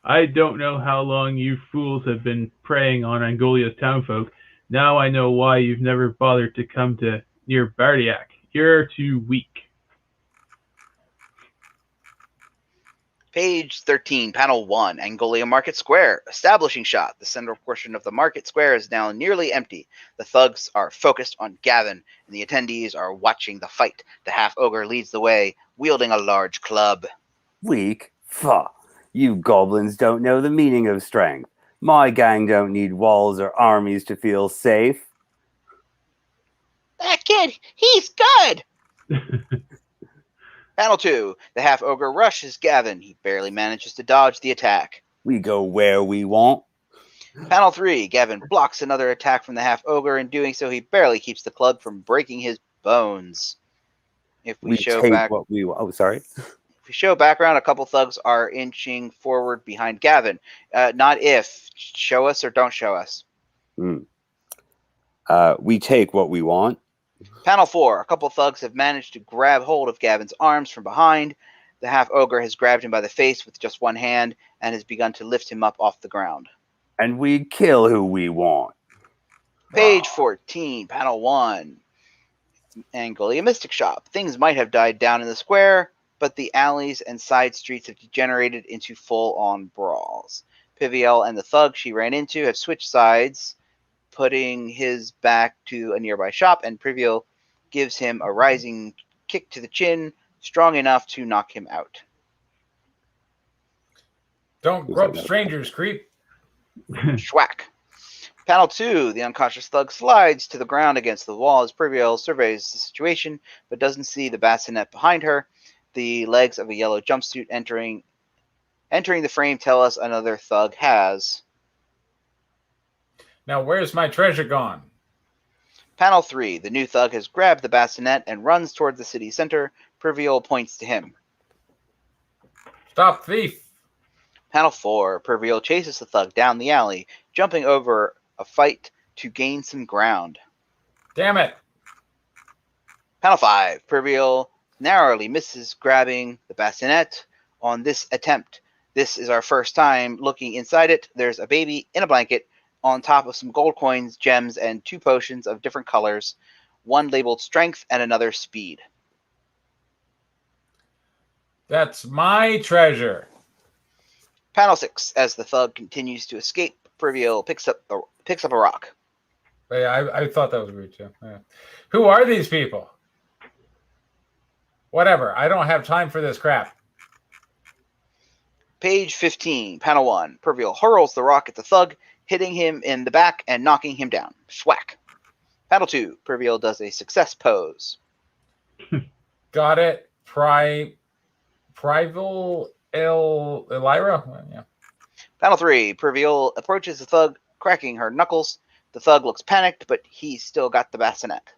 I don't know how long you fools have been preying on Angolia's townfolk. Now I know why you've never bothered to come to near Bardiac. You're too weak. Page 13, Panel 1, Angolia Market Square. Establishing shot. The central portion of the market square is now nearly empty. The thugs are focused on Gavin, and the attendees are watching the fight. The half-ogre leads the way, wielding a large club. Weak? Pah! You goblins don't know the meaning of strength. My gang don't need walls or armies to feel safe. That kid, he's good! Panel 2. The half-ogre rushes Gavin. He barely manages to dodge the attack. We go where we want. Panel 3. Gavin blocks another attack from the half-ogre. In doing so, he barely keeps the club from breaking his bones. If we show back, what we want. Oh, sorry. If we show background, a couple thugs are inching forward behind Gavin. Not if. Show us or don't show us. We take what we want. Panel 4. A couple thugs have managed to grab hold of Gavin's arms from behind. The half-ogre has grabbed him by the face with just one hand and has begun to lift him up off the ground. And we kill who we want. Page 14, Panel 1. Angolia Mystic Shop. Things might have died down in the square, but the alleys and side streets have degenerated into full-on brawls. Piviel and the thug she ran into have switched sides, putting his back to a nearby shop, and Piviel gives him a rising kick to the chin, strong enough to knock him out. Don't grope strangers, creep. Schwack. Panel 2. The unconscious thug slides to the ground against the wall as Piviel surveys the situation, but doesn't see the bassinet behind her. The legs of a yellow jumpsuit entering the frame tell us another thug has. Now, where's my treasure gone? Panel 3. The new thug has grabbed the bassinet and runs toward the city center. Piviel points to him. Stop, thief. Panel 4. Piviel chases the thug down the alley, jumping over a fight to gain some ground. Damn it. Panel 5. Piviel narrowly misses grabbing the bassinet on this attempt. This is our first time looking inside it. There's a baby in a blanket on top of some gold coins, gems, and 2 potions of different colors, one labeled strength and another speed. That's my treasure. Panel 6. As the thug continues to escape, Piviel picks up a rock. Yeah, I thought that was weird too. Yeah. Who are these people? Whatever. I don't have time for this crap. Page 15, Panel 1. Piviel hurls the rock at the thug, hitting him in the back and knocking him down. Schwack. Panel 2. Piviel does a success pose. Got it. Prival Elira? Yeah. Panel 3. Piviel approaches the thug, cracking her knuckles. The thug looks panicked, but he's still got the bassinet.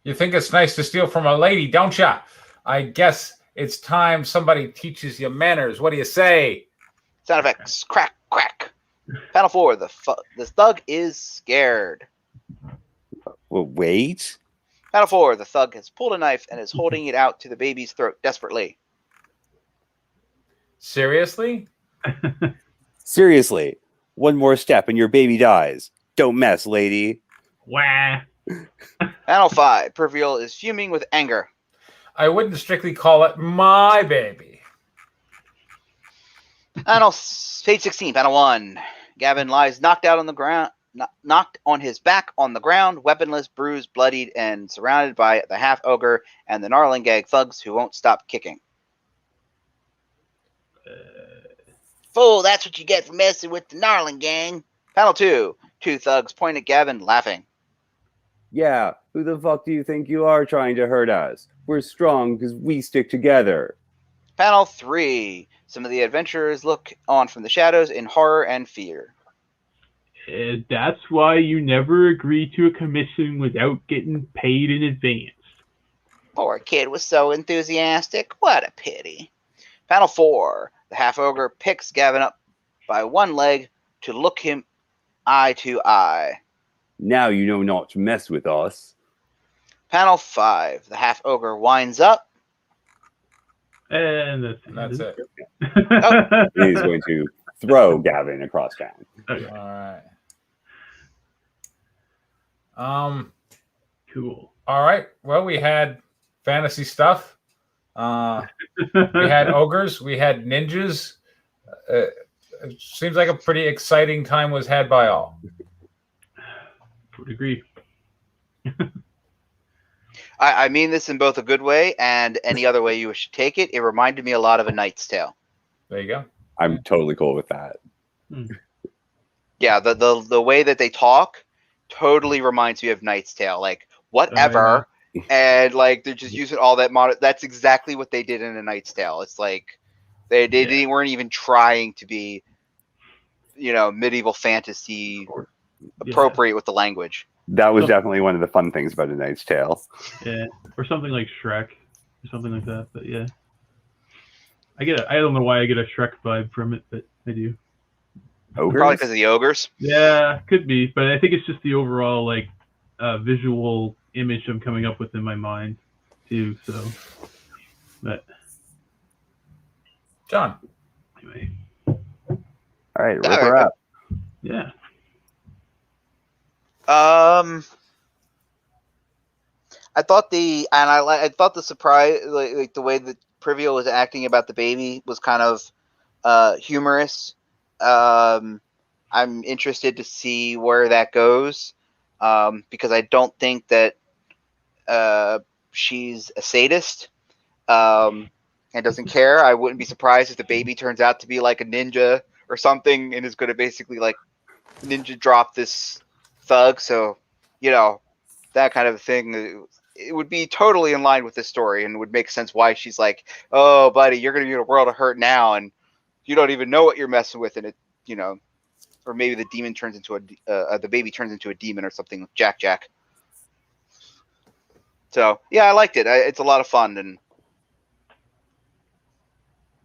You think it's nice to steal from a lady, don't ya? I guess it's time somebody teaches you manners. What do you say? Sound effects. Crack, crack. Panel 4. The thug is scared. Well, wait. Panel 4. The thug has pulled a knife and is holding it out to the baby's throat desperately. Seriously? Seriously. One more step and your baby dies. Don't mess, lady. Wah. Panel 5. Piviel is fuming with anger. I wouldn't strictly call it my baby. Page 16, Panel 1. Gavin lies knocked out on the ground, knocked on his back on the ground, weaponless, bruised, bloodied, and surrounded by the half-ogre and the Narlingag thugs who won't stop kicking. Fool, that's what you get for messing with the Narlinggang. Panel 2. 2 thugs point at Gavin, laughing. Yeah, who the fuck do you think you are trying to hurt us? We're strong because we stick together. Panel 3. Some of the adventurers look on from the shadows in horror and fear. That's why you never agree to a commission without getting paid in advance. Poor kid was so enthusiastic. What a pity. Panel 4. The half-ogre picks Gavin up by one leg to look him eye to eye. Now you know not to mess with us. Panel 5. The half-ogre winds up. And that's it. Oh. He's going to throw Gavin across town. Okay. All right. Cool. All right. Well, we had fantasy stuff. We had ogres. We had ninjas. It seems like a pretty exciting time was had by all. Would agree. I mean this in both a good way and any other way you should take it. It reminded me a lot of A Knight's Tale. There you go. I'm totally cool with that. Yeah, the way that they talk totally reminds me of Knight's Tale. Like, whatever, and like they're just using all that that's exactly what they did in A Knight's Tale. It's like they weren't even trying to be, medieval fantasy appropriate with the language. That was definitely one of the fun things about A Knight's Tale. Yeah, or something like Shrek, or something like that. But yeah, I don't know why I get a Shrek vibe from it, but I do. Ogres? Probably because of the ogres. Yeah, could be, but I think it's just the overall like visual image I'm coming up with in my mind too. So, but John. Anyway. All right, rip her up. Yeah. I thought I thought the surprise, like the way that Privia was acting about the baby was kind of humorous. I'm interested to see where that goes, because I don't think that she's a sadist and doesn't care. I wouldn't be surprised if the baby turns out to be like a ninja or something and is going to basically like ninja drop this thug. So, that kind of thing. It would be totally in line with this story and would make sense why she's like, oh, buddy, you're going to be in a world of hurt now and you don't even know what you're messing with. And it, or maybe the demon turns into the baby turns into a demon or something with Jack. So yeah, I liked it. It's a lot of fun and.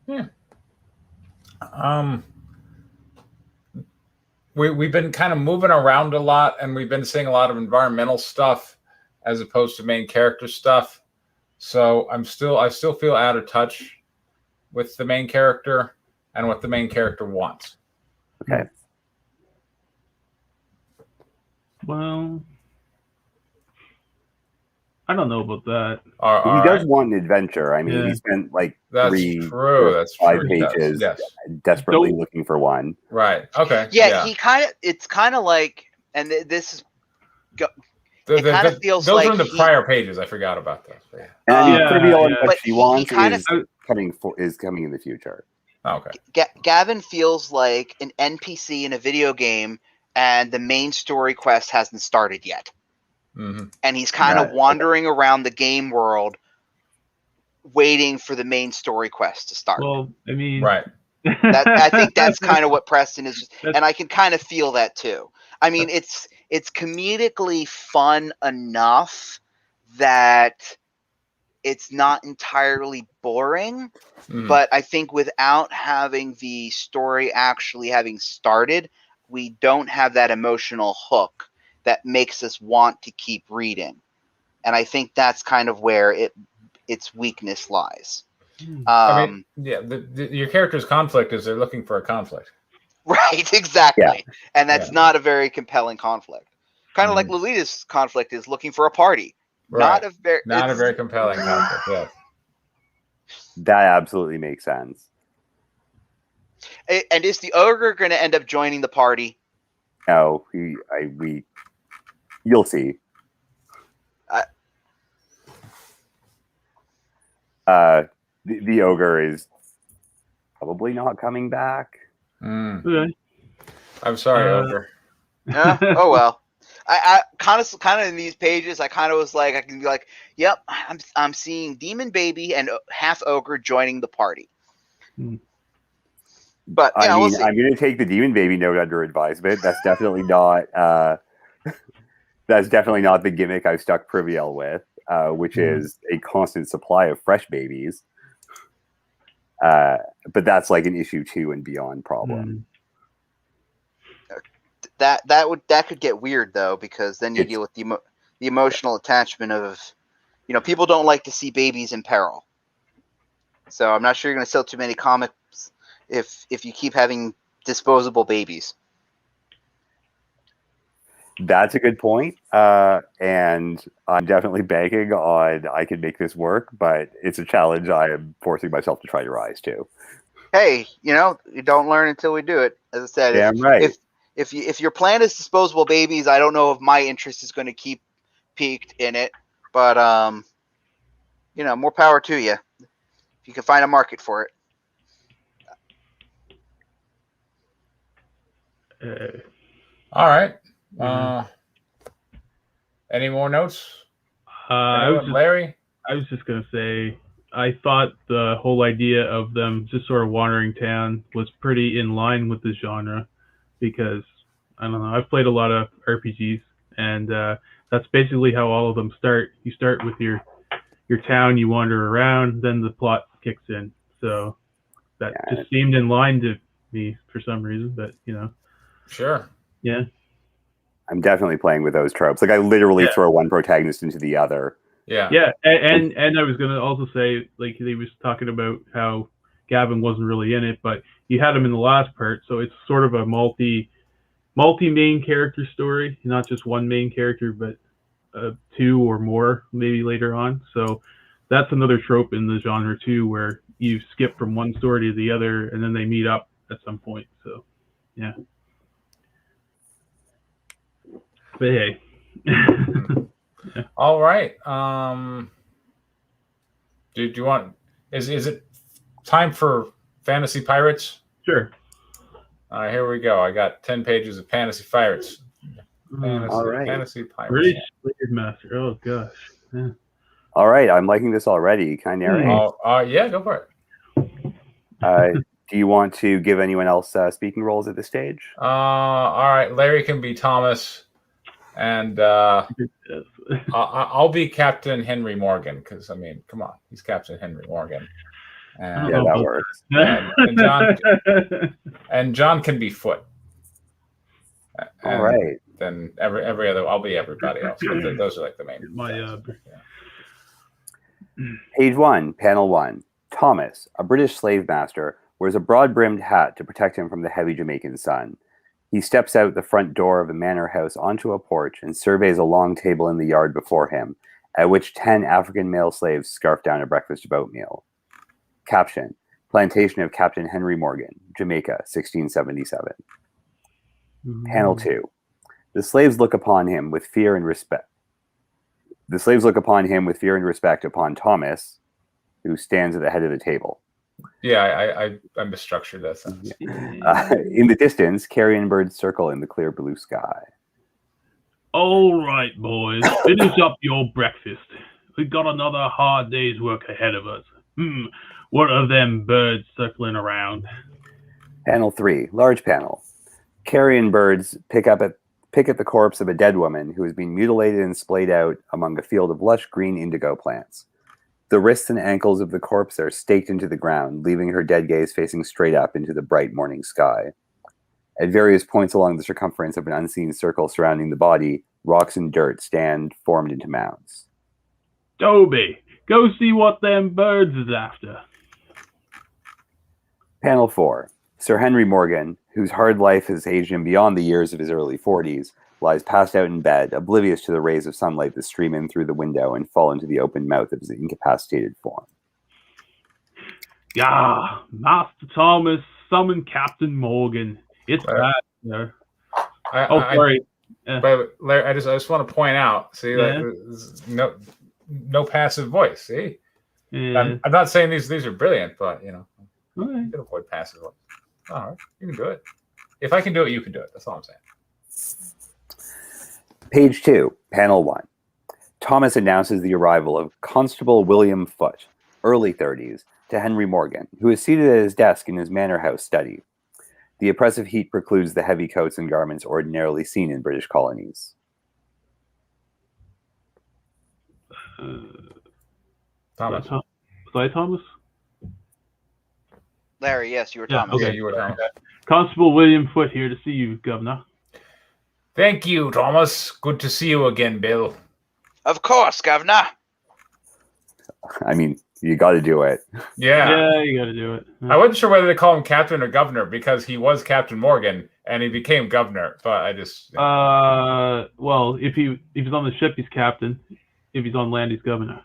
Yeah. We've been kind of moving around a lot, and we've been seeing a lot of environmental stuff as opposed to main character stuff. So I still feel out of touch with the main character and what the main character wants. Okay. Well, I don't know about that. He does want an adventure. I mean, he spent like That's 5 pages desperately looking for one. Right. Okay. Yeah. It's kind of like, and this is. It kind of feels those like are in the prior pages. I forgot about those. And trivial what she wants is coming in the future. Oh, okay. Gavin feels like an NPC in a video game, and the main story quest hasn't started yet. Mm-hmm. And he's kind of wandering around the game world, waiting for the main story quest to start. Well, I mean, right. I think that's kind of what Preston is, and I can kind of feel that too. I mean, it's comedically fun enough that it's not entirely boring, but I think without having the story actually having started, we don't have that emotional hook that makes us want to keep reading. And I think that's kind of where its weakness lies. I mean, your character's conflict is they're looking for a conflict. Right, exactly. Yeah. And that's not a very compelling conflict. Kind of like Lolita's conflict is looking for a party. Right. Not a very compelling conflict, yes. That absolutely makes sense. And is the ogre going to end up joining the party? No, you'll see. The ogre is probably not coming back. Okay. I'm sorry, ogre. Oh well. I kind of in these pages, I kind of was like, I can be like, yep, I'm seeing demon baby and half ogre joining the party. But I mean, I'm going to take the demon baby note under advisement. That's definitely not. That's definitely not the gimmick I've stuck Priviel with, which is a constant supply of fresh babies. But that's like an issue 2 and beyond problem. That could get weird though, because then you deal with the emotional attachment of, people don't like to see babies in peril. So I'm not sure you're going to sell too many comics if you keep having disposable babies. That's a good point. And I'm definitely banking on I can make this work, but it's a challenge I am forcing myself to try to rise to. Hey, you don't learn until we do it. As I said, right. If your plan is disposable babies, I don't know if my interest is going to keep peaked in it, but more power to you. If you can find a market for it. All right. Any more notes? Larry? I was just going to say, I thought the whole idea of them just sort of wandering town was pretty in line with the genre because, I don't know, I've played a lot of RPGs, and that's basically how all of them start. You start with your town, you wander around, then the plot kicks in. So that just seemed in line to me for some reason, but, Sure. Yeah. I'm definitely playing with those tropes. Like, I literally throw one protagonist into the other. Yeah. Yeah, and I was going to also say, like, he was talking about how Gavin wasn't really in it, but you had him in the last part, so it's sort of a multi-main character story, not just one main character, but two or more maybe later on. So that's another trope in the genre too, where you skip from one story to the other, and then they meet up at some point. So, yeah. But hey. Yeah. All right. Do you want? Is it time for Fantasy Pirates? Sure. All right, here we go. I got 10 pages of Fantasy Pirates. All right. Fantasy Pirates. British Blade Master. Oh gosh. Yeah. All right, I'm liking this already. Can I narrate? Yeah, go for it. Do you want to give anyone else speaking roles at this stage? All right, Larry can be Thomas, and I'll be Captain Henry Morgan because, I mean, come on, he's Captain Henry Morgan. And, yeah, that works. And John can be Foot. All right. Then every other, I'll be everybody else. Those are like the main. Page 1, panel 1. Thomas, a British slave master, wears a broad-brimmed hat to protect him from the heavy Jamaican sun. He steps out the front door of a manor house onto a porch and surveys a long table in the yard before him, at which 10 African male slaves scarf down a breakfast of oatmeal. Caption: Plantation of Captain Henry Morgan, Jamaica, 1677. Panel 2. The slaves look upon him with fear and respect. Upon Thomas, who stands at the head of the table. Yeah, I misstructured that sentence. In the distance, carrion birds circle in the clear blue sky. All right, boys, finish up your breakfast. We've got another hard day's work ahead of us. What are them birds circling around? Panel 3, large panel. Carrion birds pick at the corpse of a dead woman who has been mutilated and splayed out among a field of lush green indigo plants. The wrists and ankles of the corpse are staked into the ground, leaving her dead gaze facing straight up into the bright morning sky. At various points along the circumference of an unseen circle surrounding the body, rocks and dirt stand formed into mounds. Toby, go see what them birds is after. Panel 4. Sir Henry Morgan, whose hard life has aged him beyond the years of his early 40s, lies passed out in bed, oblivious to the rays of sunlight that stream in through the window and fall into the open mouth of his incapacitated form. Yeah, Master Thomas, summon Captain Morgan. It's bad, sir. Sorry. But Larry, I just want to point out, see, no passive voice, see? Yeah. I'm not saying these are brilliant, but, you can avoid passive voice. All right, you can do it. If I can do it, you can do it. That's all I'm saying. Page 2, panel 1. Thomas announces the arrival of Constable William Foote, early 30s, to Henry Morgan, who is seated at his desk in his manor house study. The oppressive heat precludes the heavy coats and garments ordinarily seen in British colonies. Thomas. Was I Thomas? Larry, yes, you were Thomas. Okay, you were Thomas. Constable William Foote here to see you, Governor. Thank you, Thomas. Good to see you again, Bill. Of course, Governor. I mean, you got to do it. Yeah, you got to do it. I wasn't sure whether to call him Captain or Governor because he was Captain Morgan and he became Governor. But I just well, if he's on the ship, he's Captain. If he's on land, he's Governor.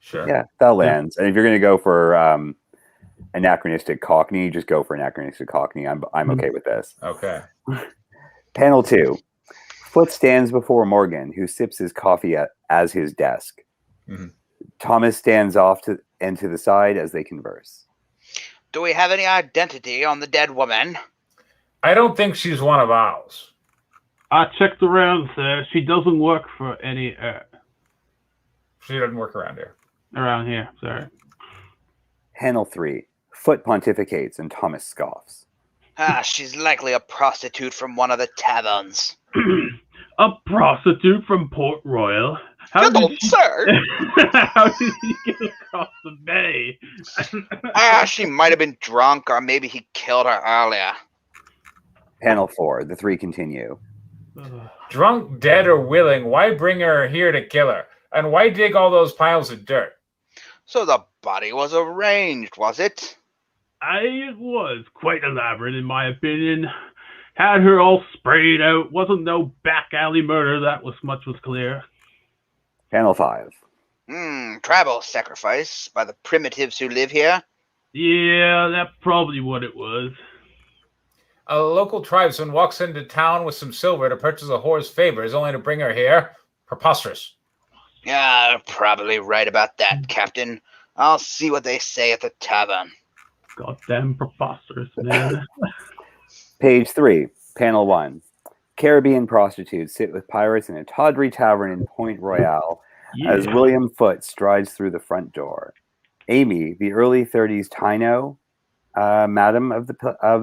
Sure. Yeah, that lands. And if you're going to go for anachronistic Cockney, just go for anachronistic Cockney. I'm okay with this. Okay. Panel 2. Foote stands before Morgan, who sips his coffee as his desk. Mm-hmm. Thomas stands off to the side as they converse. Do we have any identity on the dead woman? I don't think she's one of ours. I checked around, sir. She doesn't work for any... She doesn't work around here. Around here, sorry. Panel 3. Foot pontificates and Thomas scoffs. She's likely a prostitute from one of the taverns. A prostitute from Port Royal? How did she get across the bay? She might have been drunk, or maybe he killed her earlier. Panel 4. The three continue. Drunk, dead, or willing, why bring her here to kill her? And why dig all those piles of dirt? So the body was arranged, was it? It was quite elaborate, in my opinion. Had her all sprayed out. Wasn't no back alley murder. That much was clear. Panel 5. Tribal sacrifice by the primitives who live here. Yeah, that's probably what it was. A local tribesman walks into town with some silver to purchase a whore's favors, only to bring her here. Preposterous. Yeah, you're probably right about that, Captain. I'll see what they say at the tavern. Goddamn preposterous, man. Page 3. Panel 1. Caribbean prostitutes sit with pirates in a tawdry tavern in Point Royal as William Foote strides through the front door. Amy, the early 30s Taino, madam of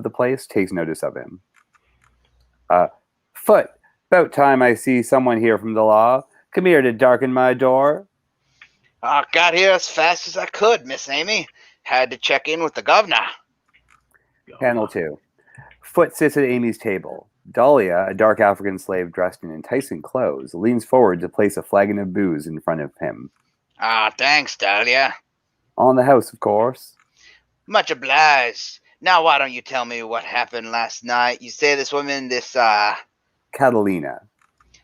the place, takes notice of him. Foote, about time I see someone here from the law. Come here to darken my door. I got here as fast as I could, Miss Amy. Had to check in with the governor. Panel 2. Foote sits at Amy's table. Dahlia, a dark African slave dressed in enticing clothes, leans forward to place a flagon of booze in front of him. Thanks, Dahlia. On the house, of course. Much obliged. Now, why don't you tell me what happened last night? You say this woman, Catalina.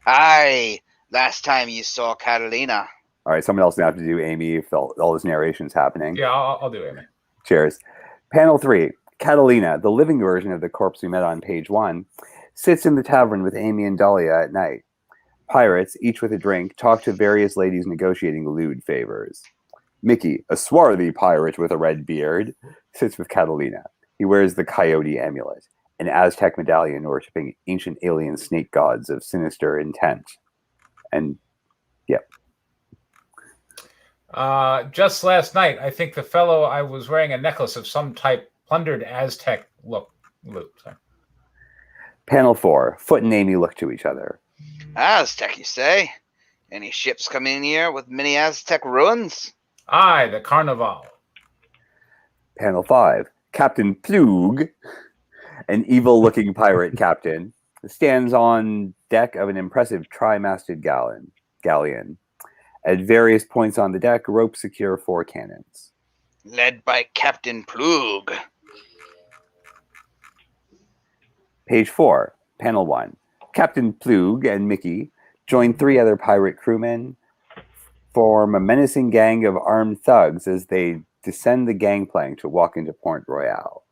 Aye, last time you saw Catalina. All right, someone else going to have to do Amy if all this narration is happening. Yeah, I'll do Amy. Cheers. Panel 3. Catalina, the living version of the corpse we met on page 1, sits in the tavern with Amy and Dahlia at night. Pirates, each with a drink, talk to various ladies negotiating lewd favors. Mickey, a swarthy pirate with a red beard, sits with Catalina. He wears the coyote amulet, an Aztec medallion worshipping ancient alien snake gods of sinister intent. And, yep. Just last night, I think the fellow I was wearing a necklace of some type plundered Aztec loot. Sorry. Panel 4. Foote and Amy look to each other. Aztec, you say? Any ships coming in here with many Aztec ruins? Aye, the Carnival. Panel 5. Captain Plug, an evil-looking pirate captain, stands on deck of an impressive tri-masted galleon. At various points on the deck, ropes secure 4 cannons. Led by Captain Plug. Page 4, Panel 1. Captain Plug and Mickey join 3 other pirate crewmen, form a menacing gang of armed thugs as they descend the gangplank to walk into Port Royal.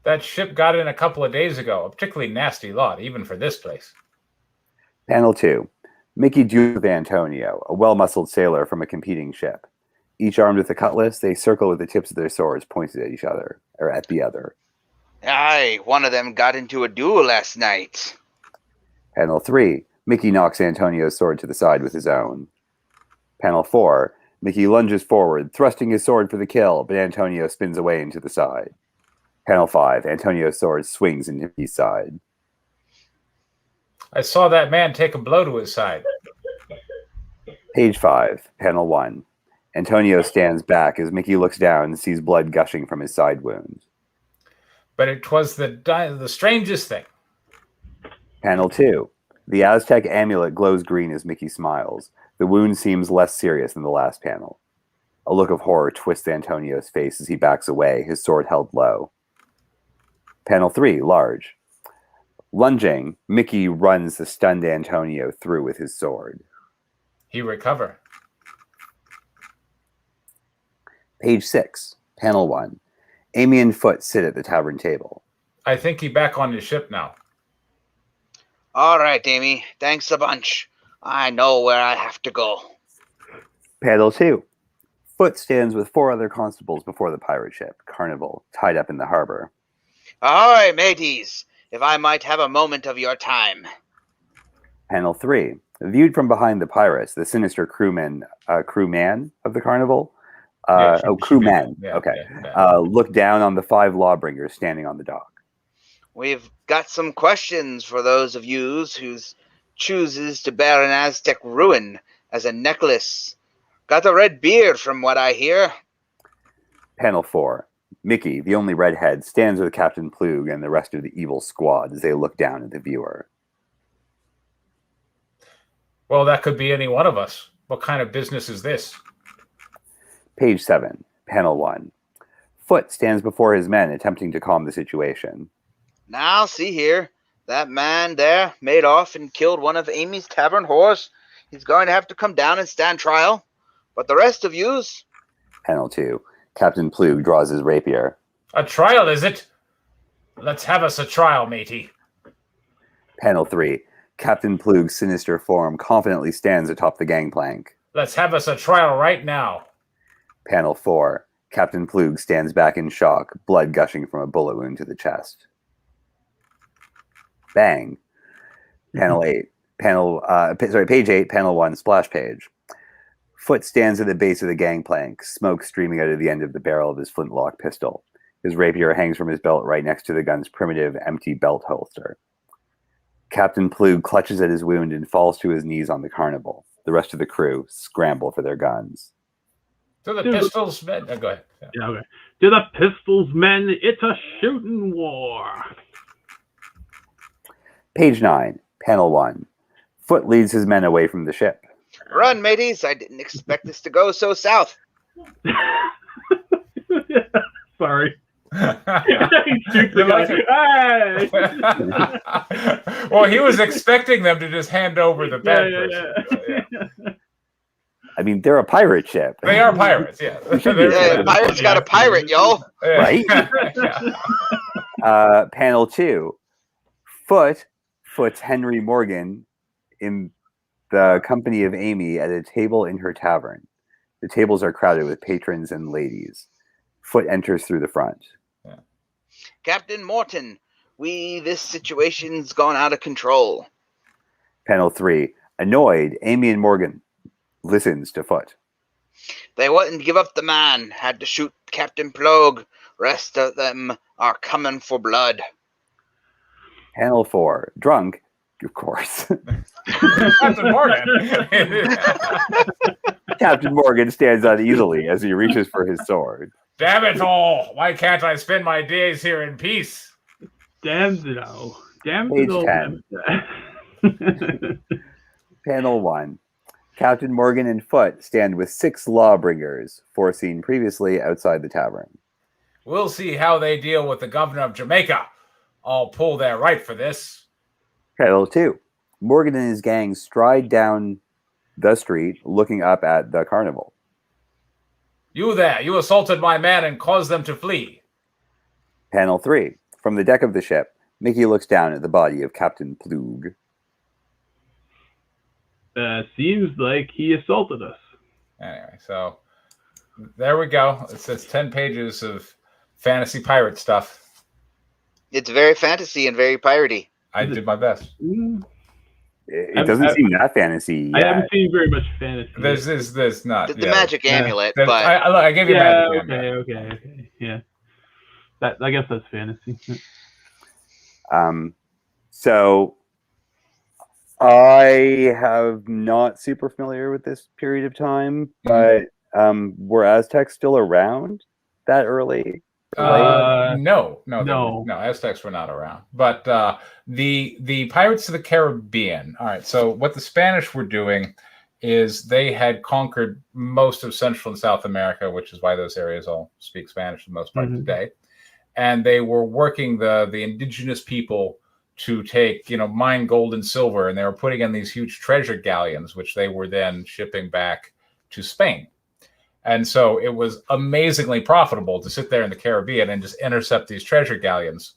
That ship got in a couple of days ago. A particularly nasty lot, even for this place. Panel 2. Mickey duels with Antonio, a well-muscled sailor from a competing ship. Each armed with a cutlass, they circle with the tips of their swords pointed at each other, or at the other. Aye, one of them got into a duel last night. Panel 3. Mickey knocks Antonio's sword to the side with his own. Panel 4. Mickey lunges forward, thrusting his sword for the kill, but Antonio spins away into the side. Panel 5. Antonio's sword swings into Mickey's side. I saw that man take a blow to his side. Page 5. Panel 1. Antonio stands back as Mickey looks down and sees blood gushing from his side wound. But it was the strangest thing. Panel 2. The Aztec amulet glows green as Mickey smiles. The wound seems less serious than the last panel. A look of horror twists Antonio's face as he backs away, his sword held low. Panel 3. Large. Lunging, Mickey runs the stunned Antonio through with his sword. He recover. Page 6. Panel 1. Amy and Foote sit at the tavern table. I think he back on his ship now. All right, Amy. Thanks a bunch. I know where I have to go. Panel 2. Foote stands with 4 other constables before the pirate ship, Carnival, tied up in the harbor. Ahoy, mateys! If I might have a moment of your time. Panel 3. Viewed from behind the pirates, the sinister crewman of the carnival. Crewmen. Yeah, okay. yeah. Look down on the 5 lawbringers standing on the dock. We've got some questions for those of you who chooses to bear an Aztec ruin as a necklace. Got a red beard from what I hear. Panel 4. Mickey, the only redhead, stands with Captain Plug and the rest of the evil squad as they look down at the viewer. Well, that could be any one of us. What kind of business is this? Page 7. Panel 1. Foot stands before his men attempting to calm the situation. Now, see here. That man there made off and killed one of Amy's tavern whores. He's going to have to come down and stand trial. But the rest of yous... Panel 2. Captain Plug draws his rapier. A trial, is it? Let's have us a trial, matey. Panel 3. Captain Plug's sinister form confidently stands atop the gangplank. Let's have us a trial right now. Panel 4. Captain Plug stands back in shock, blood gushing from a bullet wound to the chest. Bang. Panel 8. Page 8, panel 1, splash page. Foot stands at the base of the gangplank, smoke streaming out of the end of the barrel of his flintlock pistol. His rapier hangs from his belt right next to the gun's primitive, empty belt holster. Captain Plug clutches at his wound and falls to his knees on the carnival. The rest of the crew scramble for their guns. To the pistols, men. Go ahead. Yeah, okay. To the pistols, men. It's a shooting war. Page 9, panel 1. Foot leads his men away from the ship. Run, mateys. I didn't expect this to go so south. Sorry. Well, he was expecting them to just hand over the bad person. Yeah. I mean, they're a pirate ship. They are pirates, yeah. Pirates got a pirate, yo. Right? Panel 2. Foot's Henry Morgan in the company of Amy at a table in her tavern. The tables are crowded with patrons and ladies. Foot enters through the front. Yeah. Captain Morton, this situation's gone out of control. Panel 3. Annoyed, Amy and Morgan listens to Foot. They wouldn't give up the man. Had to shoot Captain Plug. Rest of them are coming for blood. Panel 4. Drunk, of course. Captain Morgan. Captain Morgan stands uneasily as he reaches for his sword. Damn it all! Why can't I spend my days here in peace? Damn it all. Page 10. Panel 1. Captain Morgan and Foot stand with 6 lawbringers, foreseen previously outside the tavern. We'll see how they deal with the governor of Jamaica. I'll pull their right for this. Panel 2. Morgan and his gang stride down the street, looking up at the carnival. You there, you assaulted my man and caused them to flee. Panel 3. From the deck of the ship, Mickey looks down at the body of Captain Plug. Seems like he assaulted us. Anyway, so there we go. It says 10 pages of fantasy pirate stuff. It's very fantasy and very piratey. I did my best. It doesn't seem that fantasy yet. I haven't seen very much fantasy. There's not. The magic amulet, but I gave you magic amulet. Okay. Yeah. I guess that's fantasy. So I have not super familiar with this period of time, but were Aztecs still around that early? No, Aztecs were not around. But the Pirates of the Caribbean. All right. So what the Spanish were doing is they had conquered most of Central and South America, which is why those areas all speak Spanish for the most part today. And they were working the indigenous people to take, mine gold and silver, and they were putting in these huge treasure galleons, which they were then shipping back to Spain. And so it was amazingly profitable to sit there in the Caribbean and just intercept these treasure galleons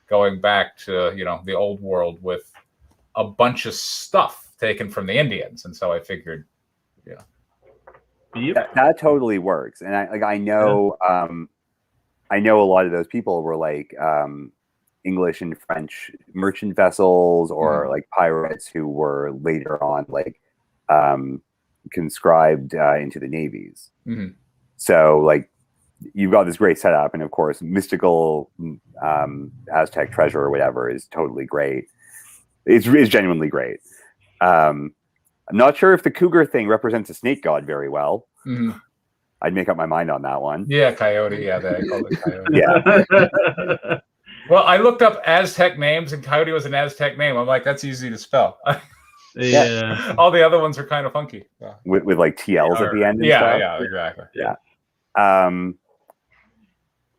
going back to, the old world with a bunch of stuff taken from the Indians. And so I figured, that totally works. And I know a lot of those people were like English and French merchant vessels or like pirates who were later on like conscribed into the navies. So like you've got this great setup, and of course mystical Aztec treasure or whatever is totally great. It's genuinely great. I'm not sure if the cougar thing represents a snake god very well. I'd make up my mind on that one. Yeah, coyote. Yeah, they call it coyote. Yeah. Well, I looked up Aztec names, and coyote was an Aztec name. I'm like, that's easy to spell. Yeah. All the other ones are kind of funky. Yeah. With like TLs at the end and stuff. Yeah, exactly. Yeah.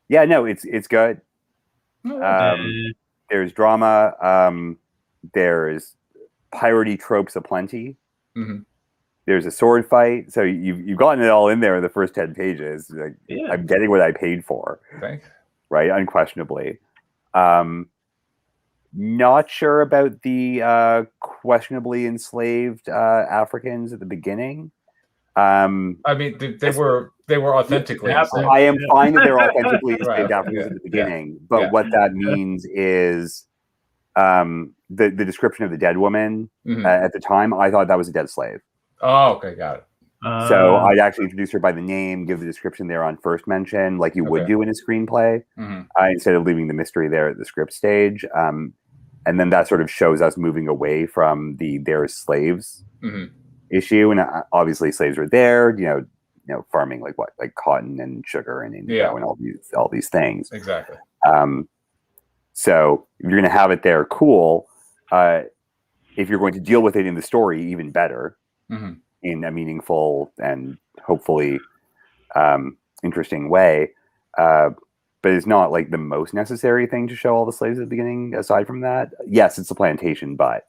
Yeah, no, it's good. There's drama. There's piratey tropes aplenty. There's a sword fight. So you've gotten it all in there in the first 10 pages. Like, I'm getting what I paid for. Thanks. Right, unquestionably. Not sure about the questionably enslaved Africans at the beginning. I mean, they were authentically enslaved. I am fine that they're authentically enslaved Africans at the beginning, but what that means is the description of the dead woman at the time. I thought that was a dead slave. Oh, okay, got it. So I'd actually introduce her by the name, give the description there on first mention, like you would do in a screenplay, instead of leaving the mystery there at the script stage. And then that sort of shows us moving away from they're slaves issue. And obviously slaves were there, you know, farming like cotton and sugar and indigo and all these things. Exactly. So if you're going to have it there, cool. If you're going to deal with it in the story, even better. In a meaningful and hopefully interesting way. But it's not like the most necessary thing to show all the slaves at the beginning, aside from that. Yes, it's a plantation, but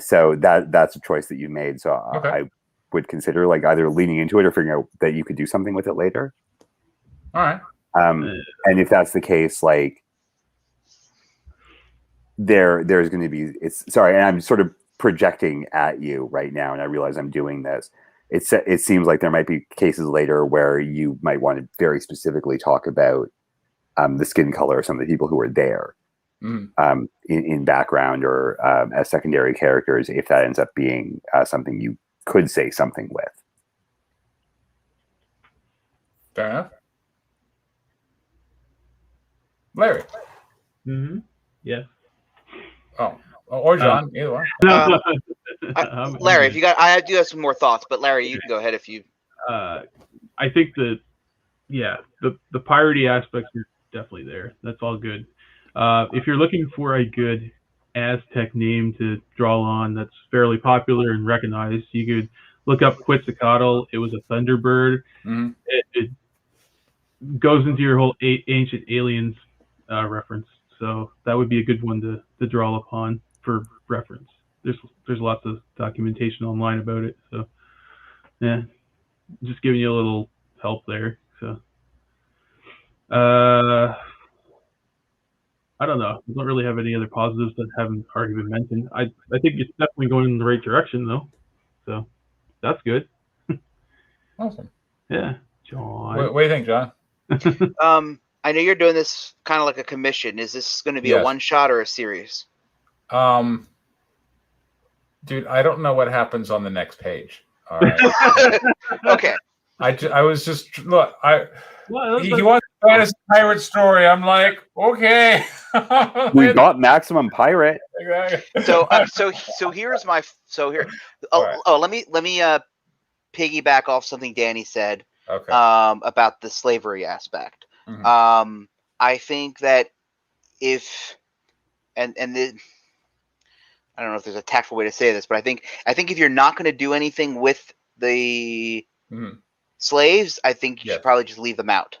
so that's a choice that you made. So I would consider like either leaning into it or figuring out that you could do something with it later. All right. And if that's the case, like there's going to be, and I'm sort of projecting at you right now, and I realize I'm doing this. It seems like there might be cases later where you might want to very specifically talk about the skin color of some of the people who were there in background or as secondary characters, if that ends up being something you could say something with. Fair enough. Larry. Yeah. Oh. Or John, either one. Larry, if you got, I do have some more thoughts, but Larry, you can go ahead if you. I think that, the piratey aspects are definitely there. That's all good. If you're looking for a good Aztec name to draw on that's fairly popular and recognized, you could look up Quetzalcoatl. It was a thunderbird. It goes into your whole ancient aliens reference, so that would be a good one to draw upon for reference. There's lots of documentation online about it, so just giving you a little help there. So I don't know. I don't really have any other positives that haven't already been mentioned. I think it's definitely going in the right direction though, so that's good. Awesome. Yeah, John. What do you think, John? I know you're doing this kind of like a commission. Is this going to be a one shot or a series? Dude, I don't know what happens on the next page. All right. Okay. I was just look. He wants to write a pirate story. I'm like, okay. We got Maximum Pirate. Exactly. So here's my let me piggyback off something Danny said. Okay. About the slavery aspect. I think that if I don't know if there's a tactful way to say this, but I think if you're not going to do anything with the slaves, I think you should probably just leave them out.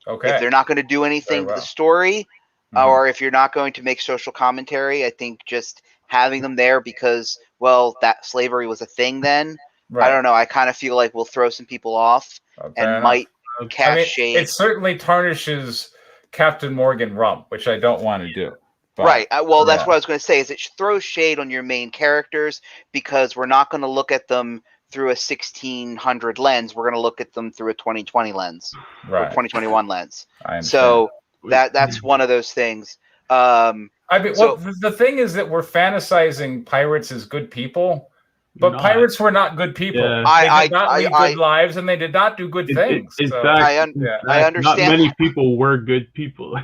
Okay. If they're not going to do anything with the story, or if you're not going to make social commentary, I think just having them there because, well, that slavery was a thing then. Right. I don't know. I kind of feel like we'll throw some people off and might cast shade. It certainly tarnishes Captain Morgan Rump, which I don't want to do. But, right. Well, that's what I was going to say. Is it throws shade on your main characters because we're not going to look at them through a 1600 lens. We're going to look at them through a 2020 lens, or 2021 lens. I understand. So That's one of those things. I mean, the thing is that we're fantasizing pirates as good people, but pirates were not good people. Yeah. They did not lead good lives, and they did not do good things. In so. fact, I understand. Not many people were good people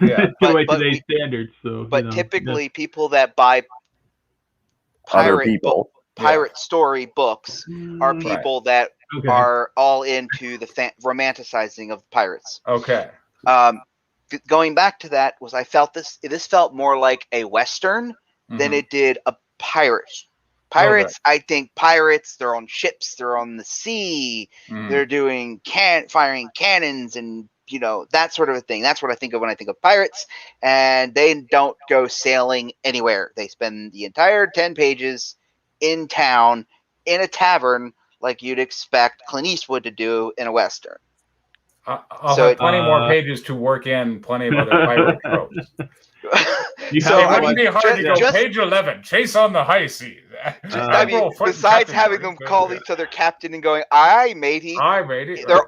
by today's standards. So, but typically, people that buy pirate story books are people that are all into the romanticizing of pirates. Okay. Going back to that I felt this felt more like a Western than it did a pirate. Pirates, I think pirates, they're on ships, they're on the sea, they're doing firing cannons and that sort of a thing. That's what I think of when I think of pirates, and they don't go sailing anywhere. They spend the entire 10 pages in town, in a tavern, like you'd expect Clint Eastwood to do in a Western. I'll have plenty more pages to work in plenty of other pirate tropes. It wouldn't be hard to go page 11, chase on the high seas. Besides having them call each other captain and going, "Aye, matey," they're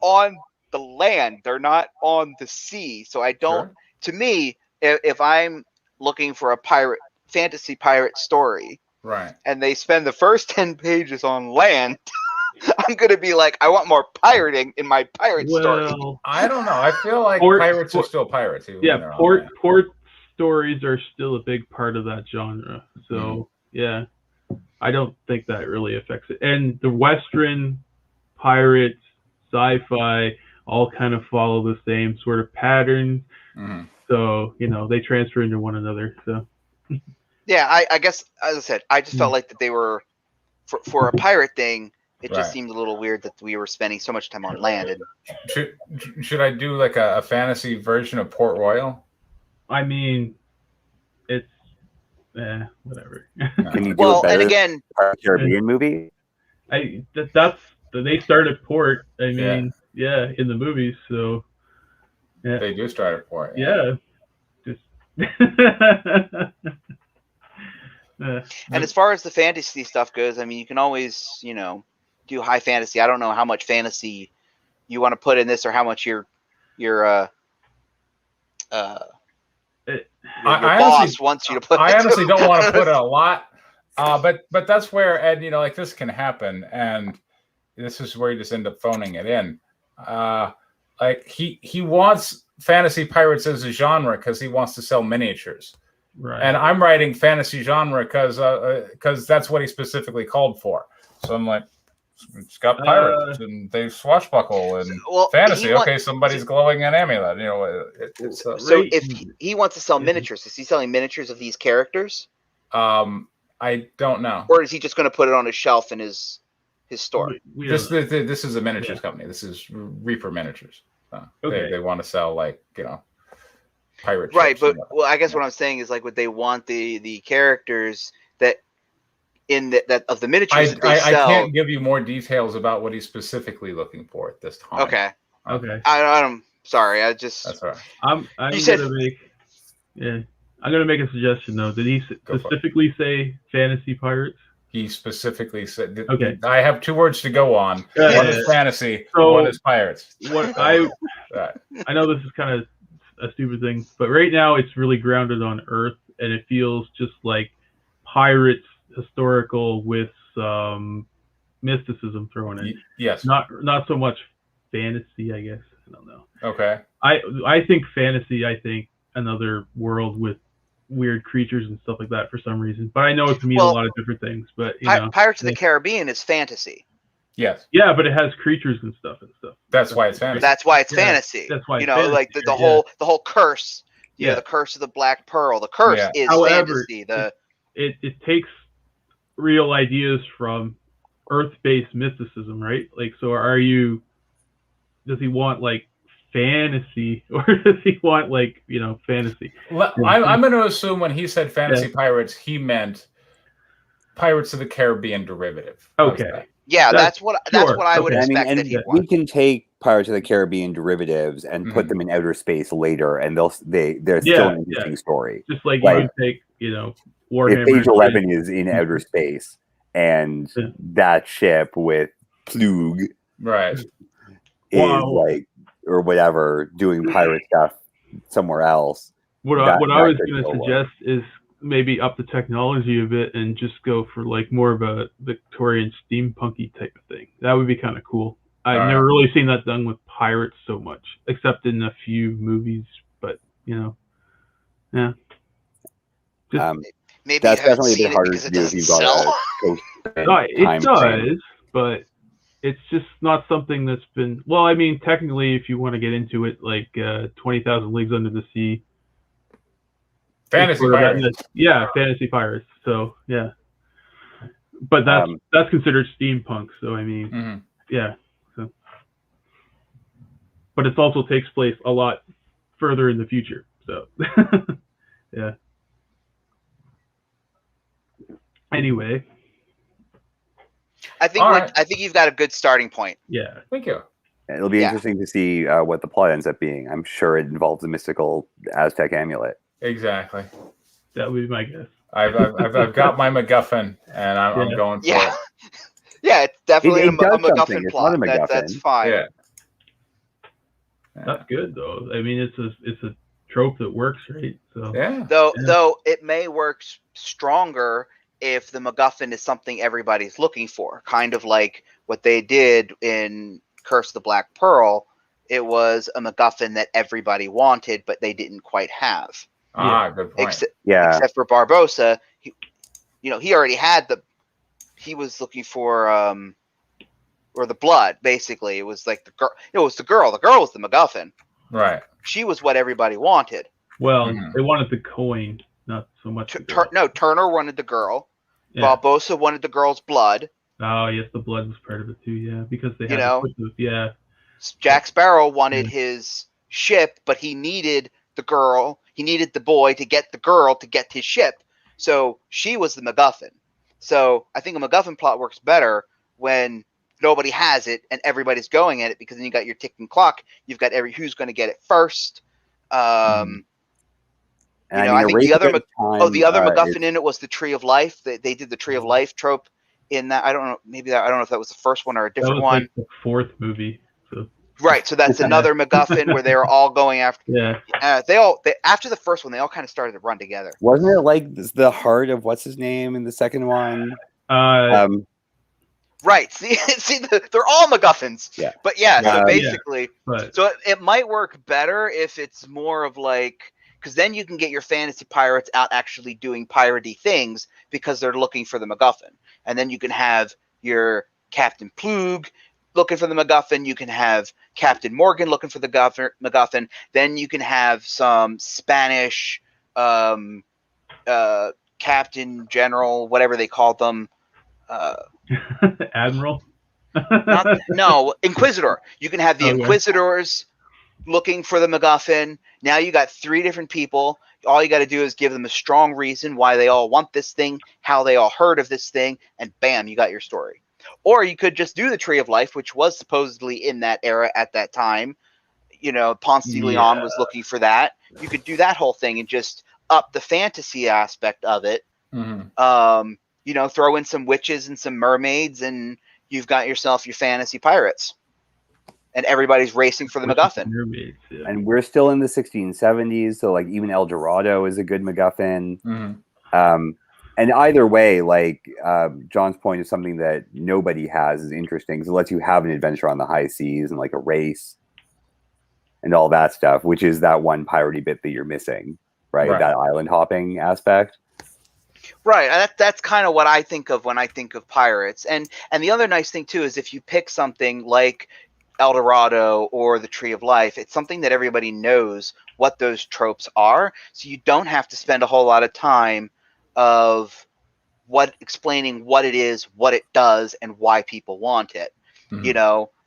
on the land. They're not on the sea. So I don't. Sure. To me, if I'm looking for a fantasy pirate story, right, and they spend the first 10 pages on land. I'm going to be like, I want more pirating in my pirate story. I don't know. I feel like pirates are still pirates. Port stories are still a big part of that genre. So, I don't think that really affects it. And the Western, pirates, sci-fi all kind of follow the same sort of pattern. So, they transfer into one another. So, yeah, I guess, as I said, I just felt like that they were, for a pirate thing, it just seemed a little weird that we were spending so much time on land. And should I do like a fantasy version of Port Royal? I mean, it's whatever. Can you do a better Caribbean movie? They start at Port. I mean, in the movies. So they do start at Port. Yeah. And as far as the fantasy stuff goes, I mean, you can always, do high fantasy. I don't know how much fantasy you want to put in this, or how much your boss wants you to put. I honestly don't want to put in a lot, but that's where Ed, like this can happen, and this is where you just end up phoning it in. Like he wants fantasy pirates as a genre because he wants to sell miniatures. Right. And I'm writing fantasy genre because that's what he specifically called for. So I'm like, it's got pirates and they swashbuckle and fantasy. Somebody's glowing an amulet. So if he wants to sell miniatures, is he selling miniatures of these characters? I don't know. Or is he just going to put it on his shelf in his store? This is a miniatures company. This is Reaper Miniatures. They want to sell pirate ships. Right, but I guess what I'm saying is would they want the characters that that of the miniatures that they sell? I can't give you more details about what he's specifically looking for at this time. Okay. I'm sorry. That's all right. I'm gonna make a suggestion though. Did he specifically say fantasy pirates? He specifically said. Okay. I have 2 words to go on. One is fantasy. One is pirates. I know this is kind of a stupid thing, but right now it's really grounded on Earth, and it feels just like pirates historical with mysticism thrown in. Yes. Not so much fantasy, I guess. I don't know. Okay. I think fantasy. I think another world with weird creatures and stuff like that for some reason. But I know it can mean a lot of different things. But Pirates of the Caribbean is fantasy. Yes. Yeah, but it has creatures and stuff. That's why it's fantasy. That's why it's fantasy. That's why the whole curse. The curse of the Black Pearl. The curse is fantasy. It takes real ideas from Earth-based mysticism, right? Does he want fantasy, or does he want fantasy? I'm going to assume when he said fantasy pirates, he meant Pirates of the Caribbean derivative. Okay. Yeah, that's what I would expect that he wants. We can take Pirates of the Caribbean derivatives and put them in outer space later, and they're still an interesting story. Just like you would take, Warhammer. If Page 11 is in outer space, and that ship with Plug, right, is or whatever doing pirate stuff somewhere else. What I was going to suggest is maybe up the technology a bit and just go for like more of a Victorian steampunky type of thing. That would be kind of cool. I've never really seen that done with pirates so much, except in a few movies. But yeah. Maybe that's you haven't definitely a seen bit harder because to it do if doesn't you've got sell. It does, but it's just not something that's been. Well, I mean, technically, if you want to get into it, like 20,000 Leagues Under the Sea. Fantasy Pirates. Fantasy Pirates. So yeah, but that's considered steampunk. So I mean, So, but it also takes place a lot further in the future. So yeah. Anyway, I think you've got a good starting point. Yeah. Thank you. It'll be interesting to see what the plot ends up being. I'm sure it involves a mystical Aztec amulet. Exactly. That would be my guess. I've got my MacGuffin, and I'm going for it. Yeah, it's definitely a It's MacGuffin plot. not a MacGuffin. That's fine. Yeah. That's good though. I mean, it's a trope that works, right? So Though it may work stronger if the MacGuffin is something everybody's looking for, kind of like what they did in Curse of the Black Pearl. It was a MacGuffin that everybody wanted, but they didn't quite have. Good point. Except for Barbossa, he already had he was looking for or the blood. Basically, it was like the girl. It was the girl. The girl was the MacGuffin. Right. She was what everybody wanted. Well, they wanted the coin, not so much. Turner wanted the girl. Yeah. Barbossa wanted the girl's blood. Oh yes, the blood was part of it too. Yeah, because they had to put Jack Sparrow wanted his ship, but he needed the girl. He needed the boy to get the girl to get his ship. So she was the MacGuffin. So I think a MacGuffin plot works better when nobody has it and everybody's going at it, because then you got your ticking clock. You've got who's going to get it first. I think the other MacGuffin in it was the Tree of Life. They did the Tree of Life trope in that. I don't know. I don't know if that was the first one or a different one. Like the fourth movie. So. Right. So that's another MacGuffin where they were all going after. Yeah. They after the first one, they all kind of started to run together. Wasn't it like the heart of what's his name in the second one? Right. See, they're all MacGuffins. Yeah. But so basically, so it might work better if it's more of like, because then you can get your fantasy pirates out actually doing piratey things because they're looking for the MacGuffin, and then you can have your Captain Plug looking for the MacGuffin. You can have Captain Morgan looking for the MacGuffin. Then you can have some Spanish Captain General, whatever they called them. Admiral? Inquisitor. You can have the Inquisitors looking for the MacGuffin. Now you got 3 different people. All you got to do is give them a strong reason why they all want this thing, how they all heard of this thing, and bam, you got your story. Or you could just do the Tree of Life, which was supposedly in that era at that time. Ponce de Leon was looking for that. You could do that whole thing and just up the fantasy aspect of it. Throw in some witches and some mermaids, and you've got yourself your fantasy pirates. And everybody's racing for the MacGuffin. Mermaids, And we're still in the 1670s, so like even El Dorado is a good MacGuffin. And either way, like John's point is something that nobody has is interesting because it lets you have an adventure on the high seas and like a race and all that stuff, which is that one piratey bit that you're missing, right? That island hopping aspect. Right. And that's kind of what I think of when I think of pirates. And the other nice thing too is if you pick something like El Dorado or the Tree of Life, it's something that everybody knows what those tropes are. So you don't have to spend a whole lot of time of explaining what it is, what it does, and why people want it.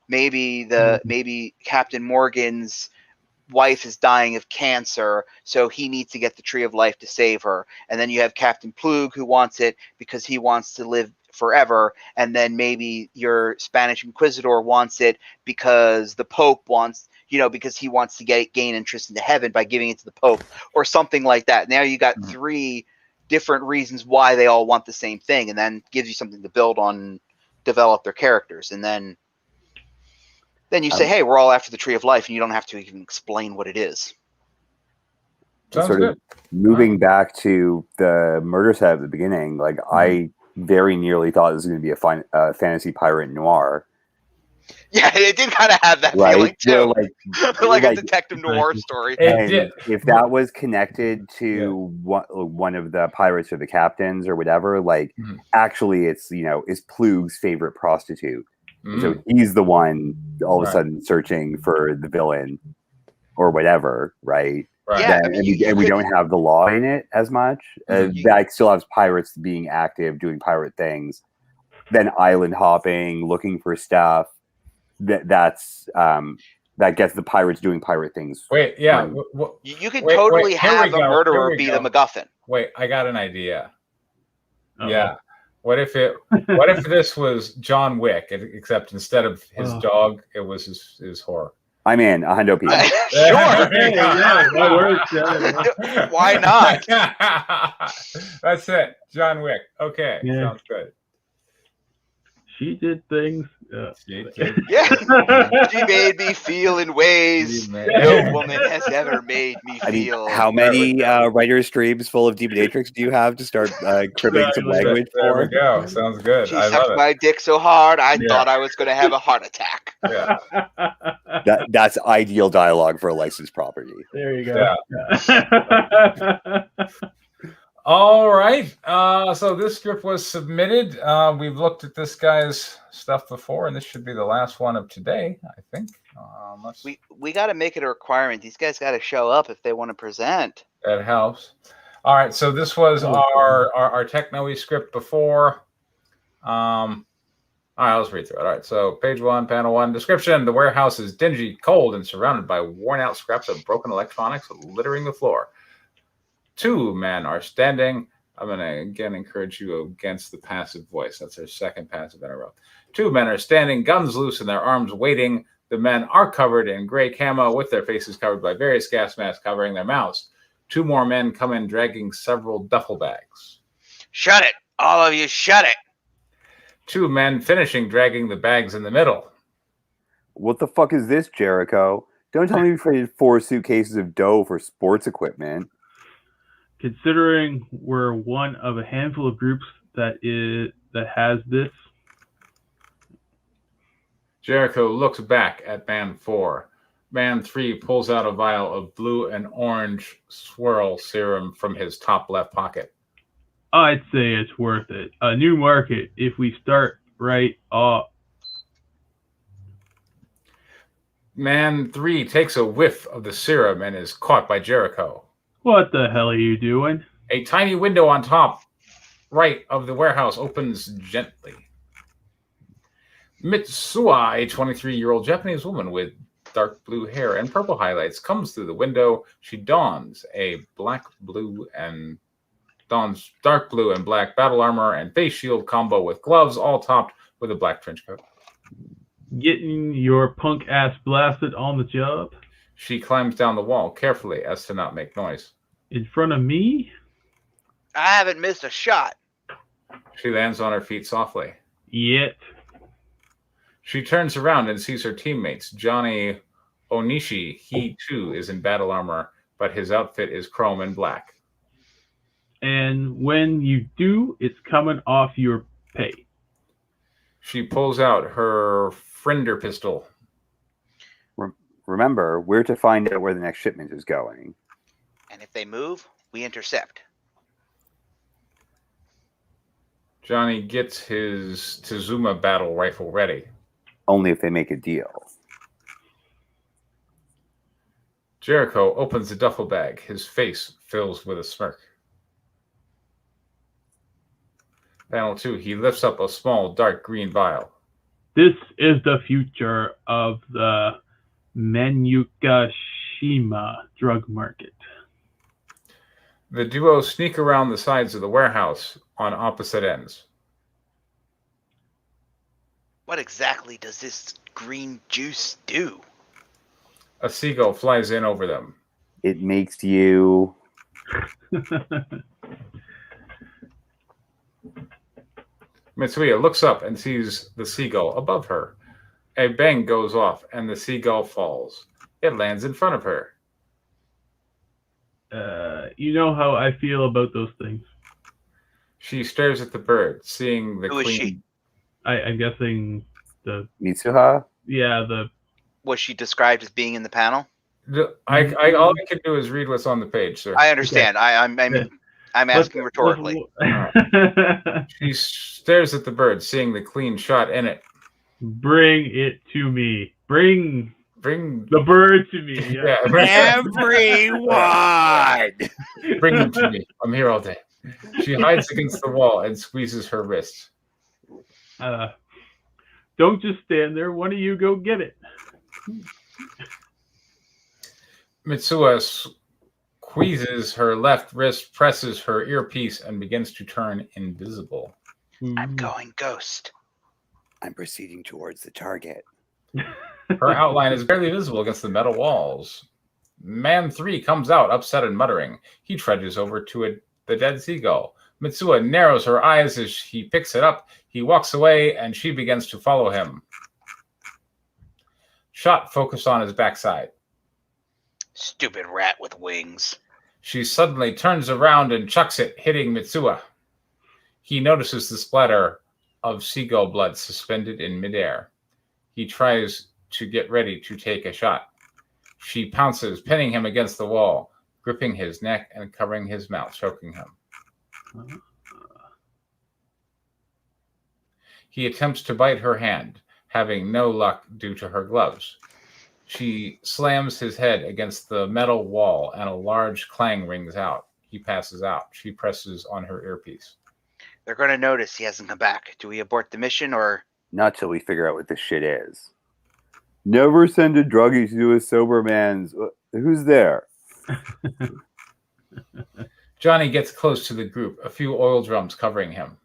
Maybe Captain Morgan's wife is dying of cancer, so he needs to get the Tree of Life to save her. And then you have Captain Plug who wants it because he wants to live forever. And then maybe your Spanish Inquisitor wants it because the Pope wants, because he wants to gain interest into heaven by giving it to the Pope or something like that. Now you got 3 different reasons why they all want the same thing, and then gives you something to build on and develop their characters. And then you say, hey, we're all after the Tree of Life, and you don't have to even explain what it is. Sounds good. Moving back to the murder set at the beginning, like I very nearly thought it was going to be a fantasy pirate noir. Yeah, it did kind of have that feeling too, like a detective noir story. And if that was connected to one of the pirates or the captains or whatever, like actually, it's is Plug's favorite prostitute, so he's the one all of a sudden searching for the villain or whatever, right? Yeah, and we don't have the law in it as much. That still has pirates being active, doing pirate things, then island hopping, looking for stuff. That gets the pirates doing pirate things. Wait, yeah. You could totally have a murderer be the MacGuffin. Wait, I got an idea. Yeah. What if this was John Wick, except instead of his dog, it was his whore? I'm in a hundo piece. Sure. Why not? That's it. John Wick. Okay. Yeah. Sounds good. She did things. She did. Yeah. She made me feel in ways no woman has ever made me feel. How many writer's streams full of Demonatrix do you have to start cribbing some language There for? we go. Sounds good. She sucked my dick so hard, I thought I was going to have a heart attack. Yeah. That's ideal dialogue for a licensed property. There you go. Yeah. All right. So this script was submitted. We've looked at this guy's stuff before, and this should be the last one of today, I think. We got to make it a requirement. These guys got to show up if they want to present. That helps. All right. So this was our techno-y script before. All right, let's read through it. All right. So page 1, panel 1, description. The warehouse is dingy, cold, and surrounded by worn-out scraps of broken electronics littering the floor. 2 men are standing. I'm going to again encourage you against the passive voice. That's our second passive in a row. 2 men are standing, guns loose in their arms, waiting. The men are covered in gray camo with their faces covered by various gas masks covering their mouths. 2 more men come in dragging several duffel bags. Shut it. All of you, shut it. 2 men finishing dragging the bags in the middle. What the fuck is this, Jericho? Don't tell me you traded 4 suitcases of dough for sports equipment. Considering we're one of a handful of groups that has this. Jericho looks back at man 4. Man 3 pulls out a vial of blue and orange swirl serum from his top left pocket. I'd say it's worth it. A new market if we start right off. Man 3 takes a whiff of the serum and is caught by Jericho. What the hell are you doing? A tiny window on top right of the warehouse opens gently. Mitsuha, a 23-year-old Japanese woman with dark blue hair and purple highlights, comes through the window. She dons dark blue and black battle armor and face shield combo with gloves, all topped with a black trench coat. Getting your punk ass blasted on the job? She climbs down the wall carefully as to not make noise. In front of me? I haven't missed a shot. She lands on her feet softly. Yet. She turns around and sees her teammates. Johnny Onishi, he too is in battle armor, but his outfit is chrome and black. And when you do, it's coming off your pay. She pulls out her Friender pistol. Remember, we're to find out where the next shipment is going. And if they move, we intercept. Johnny gets his Tizuma battle rifle ready. Only if they make a deal. Jericho opens the duffel bag. His face fills with a smirk. Panel 2, he lifts up a small dark green vial. This is the future of the Manukashima drug market. The duo sneak around the sides of the warehouse on opposite ends. What exactly does this green juice do? A seagull flies in over them. It makes you... Mitsuya looks up and sees the seagull above her. A bang goes off and the seagull falls. It lands in front of her. You know how I feel about those things. She stares at the bird, seeing the Who is queen. she? I'm guessing the Mitsuha? yeah the Was she described as being in the panel? All I can do is read what's on the page, sir. I understand. Okay. I'm asking rhetorically. She stares at the bird, seeing the clean shot in it. Bring it to me. Bring Bring the bird to me. Yeah. Everyone! Bring them to me. I'm here all day. She hides against the wall and squeezes her wrist. Don't just stand there. One of you go get it. Mitsuha squeezes her left wrist, presses her earpiece, and begins to turn invisible. I'm going ghost. I'm proceeding towards the target. Her outline is barely visible against the metal walls. Man 3 comes out, upset and muttering. He trudges over to the dead seagull. Mitsuha narrows her eyes as he picks it up. He walks away, and she begins to follow him. Shot focused on his backside. Stupid rat with wings. She suddenly turns around and chucks it, hitting Mitsuha. He notices the splatter of seagull blood suspended in midair. He tries to get ready to take a shot. She pounces, pinning him against the wall, gripping his neck and covering his mouth, choking him. He attempts to bite her hand, having no luck due to her gloves. She slams his head against the metal wall, and a large clang rings out. He passes out. She presses on her earpiece. They're going to notice he hasn't come back. Do we abort the mission or? Not till we figure out what this shit is. Never send a druggie to a sober man's. Who's there? Johnny gets close to the group, a few oil drums covering him.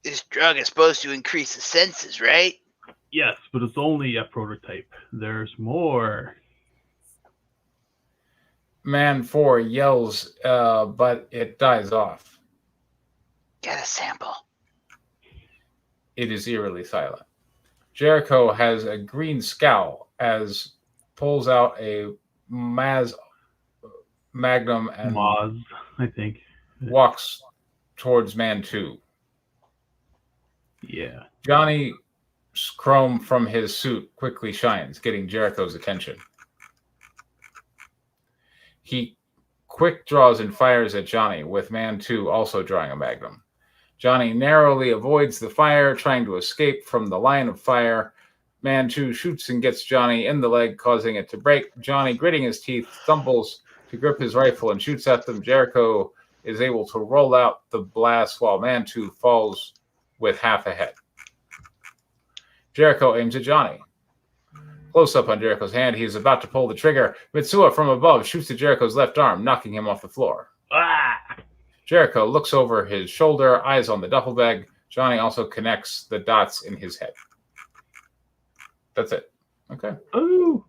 This drug is supposed to increase the senses, right? Yes, but it's only a prototype. There's more. Man 4 yells, but it dies off. Get a sample. It is eerily silent. Jericho has a green scowl as pulls out a Magnum and Moz, I think. Walks towards Man 2. Yeah. Johnny's chrome from his suit quickly shines, getting Jericho's attention. He quick draws and fires at Johnny, with Man 2 also drawing a Magnum. Johnny narrowly avoids the fire, trying to escape from the line of fire. Man 2 shoots and gets Johnny in the leg, causing it to break. Johnny, gritting his teeth, stumbles to grip his rifle and shoots at them. Jericho is able to roll out the blast while Man 2 falls with half a head. Jericho aims at Johnny. Close up on Jericho's hand, he is about to pull the trigger. Mitsuha from above shoots at Jericho's left arm, knocking him off the floor. Ah! Jericho looks over his shoulder, eyes on the duffel bag. Johnny also connects the dots in his head. That's it. Okay. Ooh.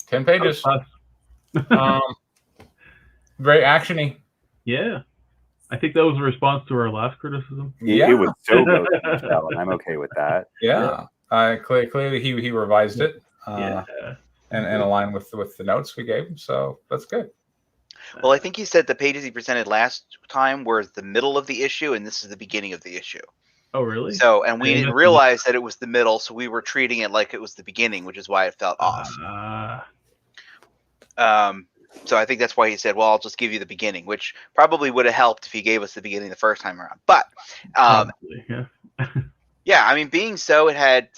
10 pages. Very actiony. Yeah. I think that was a response to our last criticism. Yeah. It was so good. I'm okay with that. Yeah. Clearly he revised it. And aligned with the notes we gave him. So that's good. Well, I think he said the pages he presented last time were the middle of the issue, and this is the beginning of the issue. Oh, really? So, and we didn't realize that it was the middle, so we were treating it like it was the beginning, which is why it felt off. So I think that's why he said, well, I'll just give you the beginning, which probably would have helped if he gave us the beginning the first time around. But, yeah. yeah, I mean, being so, it had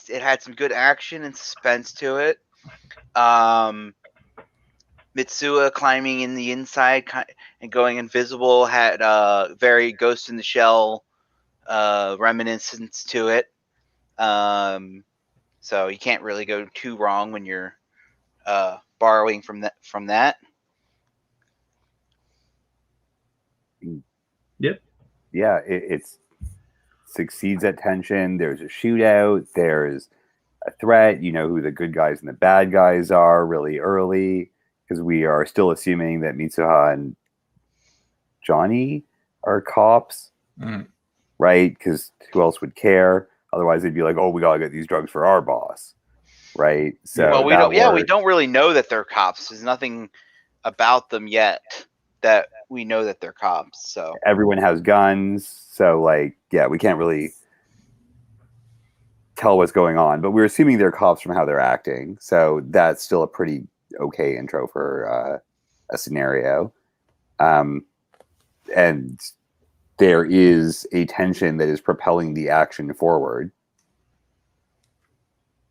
some good action and suspense to it. Mitsuha climbing in the inside and going invisible had very Ghost in the Shell reminiscence to it. So you can't really go too wrong when you're borrowing from that. Yep. Yeah, it's succeeds at tension. There's a shootout. There's a threat. You know who the good guys and the bad guys are really early, because we are still assuming that Mitsuha and Johnny are cops, right? Because who else would care? Otherwise, they'd be like, "Oh, we gotta get these drugs for our boss," right? So well, we don't really know that they're cops. There's nothing about them yet. that we know that they're cops. So everyone has guns, so like, yeah, we can't really tell what's going on, but we're assuming they're cops from how they're acting. So that's still a pretty okay intro for a scenario. And there is a tension that is propelling the action forward.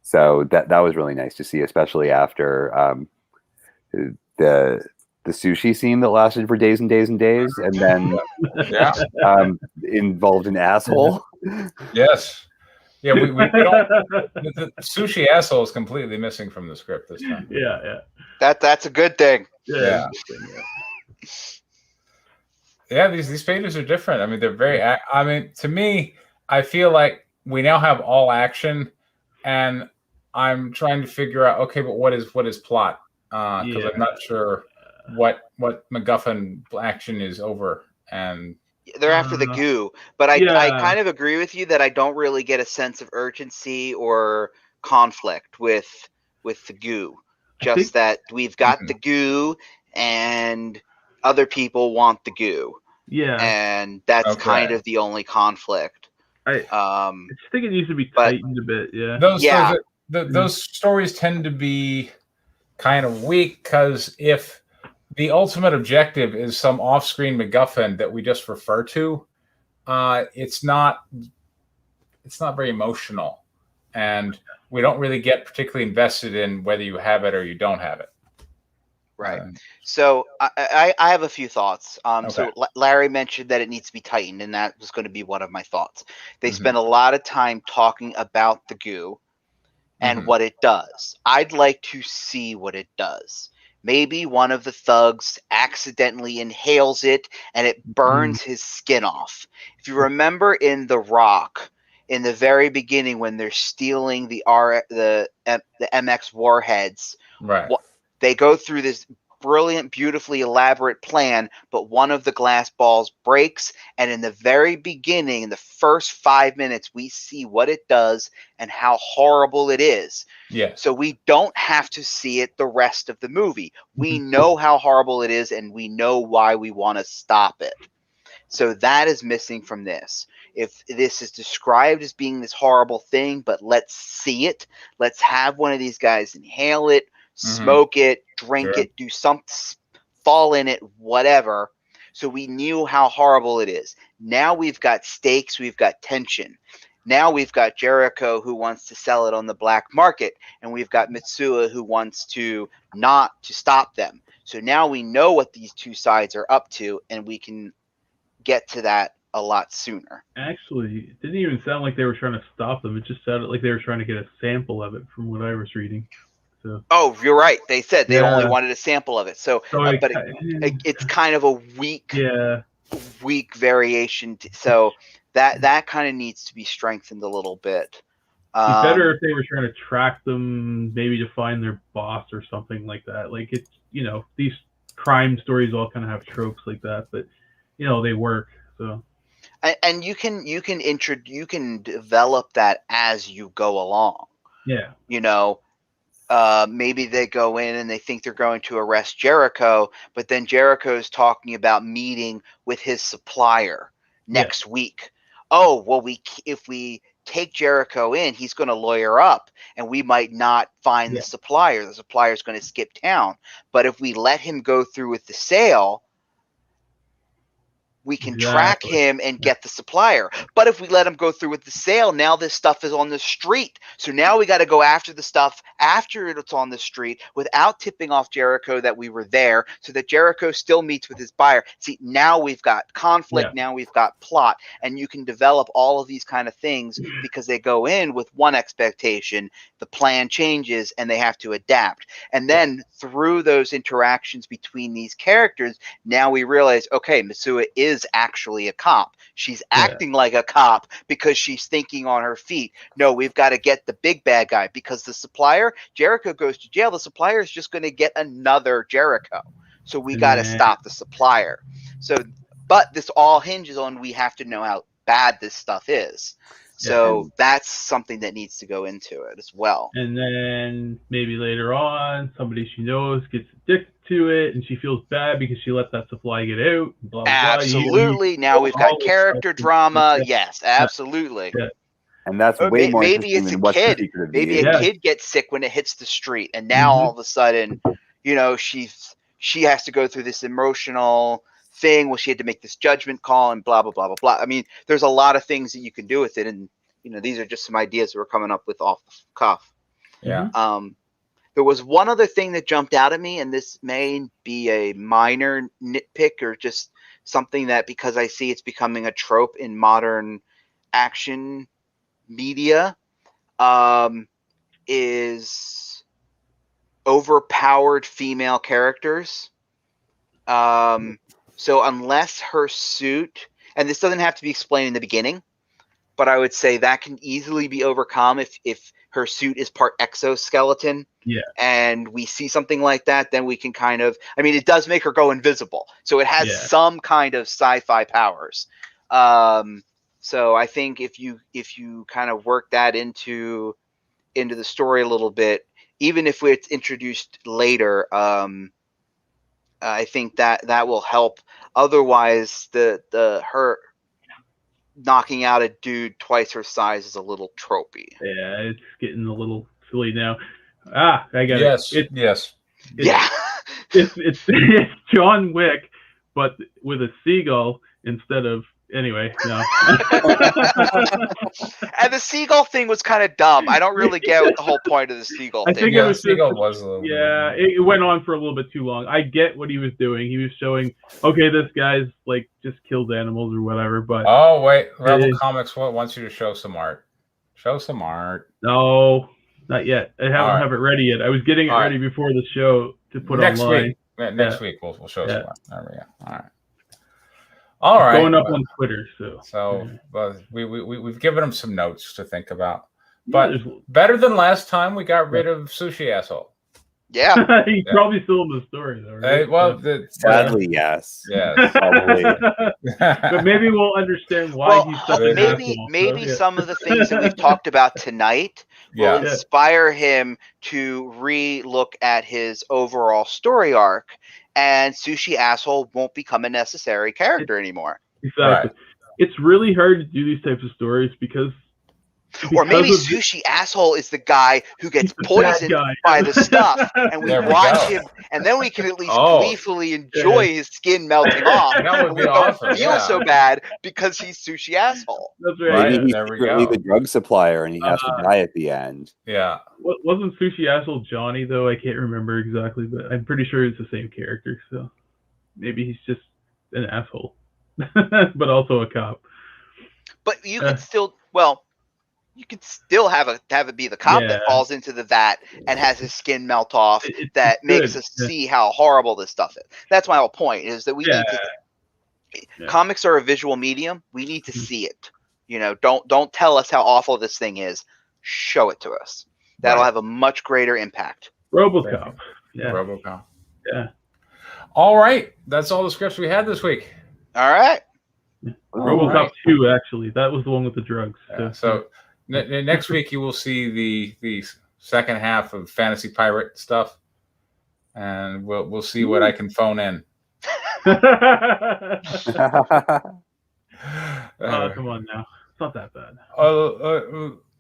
So that was really nice to see, especially after the sushi scene that lasted for days and days and days, and then involved an asshole. Yes. Yeah, we don't. The sushi asshole is completely missing from the script this time. Yeah. That's a good thing. Yeah. Yeah, these pages are different. I mean, they're very. I mean, to me, I feel like we now have all action, and I'm trying to figure out. Okay, but what is plot? Because I'm not sure what MacGuffin action is over, and they're after the goo. But I kind of agree with you that I don't really get a sense of urgency or conflict with the goo. Just that we've got the goo and other people want the goo. Yeah. And that's kind of the only conflict. I just think it needs to be tightened a bit. Yeah. Those stories tend to be kind of weak because if the ultimate objective is some off-screen MacGuffin that we just refer to, it's not very emotional, and we don't really get particularly invested in whether you have it or you don't have it. Right. So I have a few thoughts. So Larry mentioned that it needs to be tightened, and that was going to be one of my thoughts. They spend a lot of time talking about the goo and what it does. I'd like to see what it does. Maybe one of the thugs accidentally inhales it and it burns his skin off. If you remember in The Rock, in the very beginning when they're stealing the MX warheads, right? They go through this brilliant, beautifully elaborate plan, but one of the glass balls breaks, and in the very beginning, in the first 5 minutes, we see what it does and how horrible it is. Yeah. So we don't have to see it the rest of the movie. We know how horrible it is, and we know why we want to stop it. So that is missing from this. If this is described as being this horrible thing, but let's see it. Let's have one of these guys inhale it, smoke it, drink it, do something, fall in it, whatever. So we knew how horrible it is. Now we've got stakes, we've got tension. Now we've got Jericho who wants to sell it on the black market, and we've got Mitsuha who wants to not to stop them. So now we know what these two sides are up to, and we can get to that a lot sooner. Actually, it didn't even sound like they were trying to stop them. It just sounded like they were trying to get a sample of it from what I was reading. So. Oh, you're right. They said they only wanted a sample of it. So but it's kind of a weak variation. So that kind of needs to be strengthened a little bit. It'd be better if they were trying to track them, maybe to find their boss or something like that. Like, it's, these crime stories all kind of have tropes like that, but they work. So. And you can develop that as you go along. Yeah. Maybe they go in and they think they're going to arrest Jericho, but then Jericho's talking about meeting with his supplier next week. Oh, well, if we take Jericho in, he's going to lawyer up, and we might not find the supplier. The supplier's going to skip town. But if we let him go through with the sale, we can track him and get the supplier. But if we let him go through with the sale, now this stuff is on the street. So now we got to go after the stuff after it's on the street without tipping off Jericho that we were there, so that Jericho still meets with his buyer. See, now we've got conflict. Now we've got plot, and you can develop all of these kind of things because they go in with one expectation. The plan changes and they have to adapt. And then through those interactions between these characters, now we realize, okay, Mitsuha is actually a cop. She's acting like a cop because she's thinking on her feet. No, we've got to get the big bad guy, because the supplier, Jericho goes to jail. The supplier is just going to get another Jericho. So we got to stop the supplier. So, but this all hinges on, we have to know how bad this stuff is. So that's something that needs to go into it as well. And then maybe later on, somebody she knows gets addicted to it, and she feels bad because she let that supply get out. Blah, blah, absolutely. Now we've got character drama. Yes, absolutely. Yeah. And that's way more maybe interesting it's than a what's kid. the secret of the Maybe age. a kid gets sick when it hits the street, and now all of a sudden, she has to go through this emotional thing where she had to make this judgment call and blah blah blah blah blah. I mean, there's a lot of things that you can do with it, and these are just some ideas that we're coming up with off the cuff. Yeah. There was one other thing that jumped out at me, and this may be a minor nitpick or just something that, because I see it's becoming a trope in modern action media, is overpowered female characters. So unless her suit, and this doesn't have to be explained in the beginning, but I would say that can easily be overcome if her suit is part exoskeleton. Yeah. And we see something like that, then we can kind of, I mean, it does make her go invisible. So it has some kind of sci-fi powers. So I think if you kind of work that into the story a little bit, even if it's introduced later, I think that will help. Otherwise, her knocking out a dude twice her size is a little tropey. Yeah, it's getting a little silly now. I got it. Yes. It's John Wick, but with a seagull instead of. Anyway, no. And the seagull thing was kind of dumb. I don't really get what the whole point of the seagull thing. I think it was seagull was a little it went on for a little bit too long. I get what he was doing. He was showing, okay, this guy's like just kills animals or whatever. But oh wait, Rebel Comics wants you to show some art. Show some art. No, not yet. I don't have it ready yet. I was getting it ready before the show to put online. Next week we'll show some art. There we go. All right. Going up on Twitter, so we've given him some notes to think about. But better than last time, we got rid of Sushi Asshole. Yeah, he's probably still in the story though. Right? Sadly, yes. Yes, probably. But maybe we'll understand why he's such an asshole. Maybe some of the things that we've talked about tonight will inspire him to re-look at his overall story arc. And Sushi Asshole won't become a necessary character anymore. Exactly. Right. It's really hard to do these types of stories because or maybe Sushi Asshole is the guy who gets poisoned by the stuff, and we watch him, and then we can at least gleefully enjoy his skin melting off. That would be awesome. Don't feel so bad because he's Sushi Asshole. That's right. Maybe he's secretly the drug supplier, and he has to die at the end. Yeah. Wasn't Sushi Asshole Johnny though? I can't remember exactly, but I'm pretty sure it's the same character. So maybe he's just an asshole, but also a cop. But you could still you could still have it be the cop that falls into the vat and has his skin melt off. That makes us see how horrible this stuff is. That's my whole point, is that we need to. Comics are a visual medium. We need to see it. Don't tell us how awful this thing is. Show it to us. That'll have a much greater impact. RoboCop. Yeah. RoboCop. Yeah. All right. That's all the scripts we had this week. All right. RoboCop 2, actually. That was the one with the drugs. So next week you will see the second half of Fantasy Pirate stuff, and we'll see what I can phone in. Come on now, it's not that bad.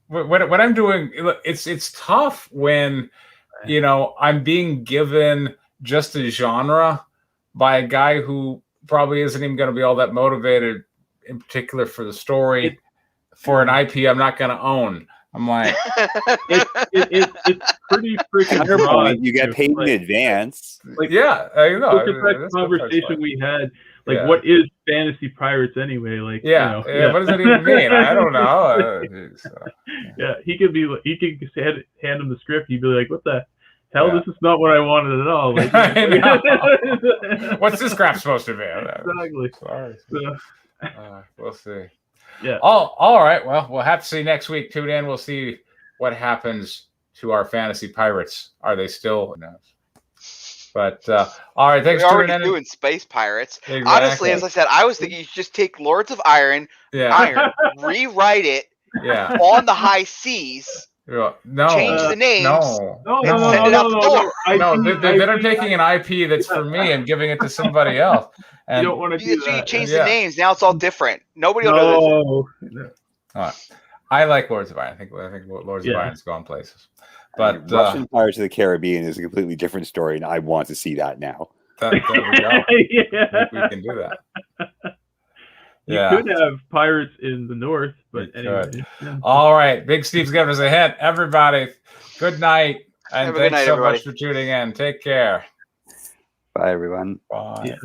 What I'm doing, it's tough when I'm being given just a genre by a guy who probably isn't even going to be all that motivated, in particular for the story. For an IP I'm not going to own. I'm like, it's pretty freaking broad. You get paid in advance. Like, I know. Look at that conversation we had. Like, what is Fantasy Pirates anyway? Like, what does that even mean? I don't know. He could hand him the script. He'd be like, "What the hell? This is not what I wanted at all." Like, what's this crap supposed to be? Exactly. Sorry. We'll see. Yeah. All right. Well, we'll have to see next week. Tune in. We'll see what happens to our Fantasy Pirates. Are they still? No. But all right. Thanks. We're already doing Space Pirates. Exactly. Honestly, as I said, I was thinking you should just take Lords of Iron, rewrite it on the high seas, No, change the names. No, send it out the door. They're taking an IP that's for me and giving it to somebody else. And you don't want to do that. You change the names. Now it's all different. Nobody will know this. I like Lords of Iron. I think Lords of Iron's gone places. But Russian Pirates of the Caribbean is a completely different story, and I want to see that now. There we go. We can do that. You could have pirates in the north, but anyway. Yeah. All right. Big Steve's giving us a hint. Everybody, good night. And thanks so much for tuning in. Take care. Bye, everyone. Bye. Yeah.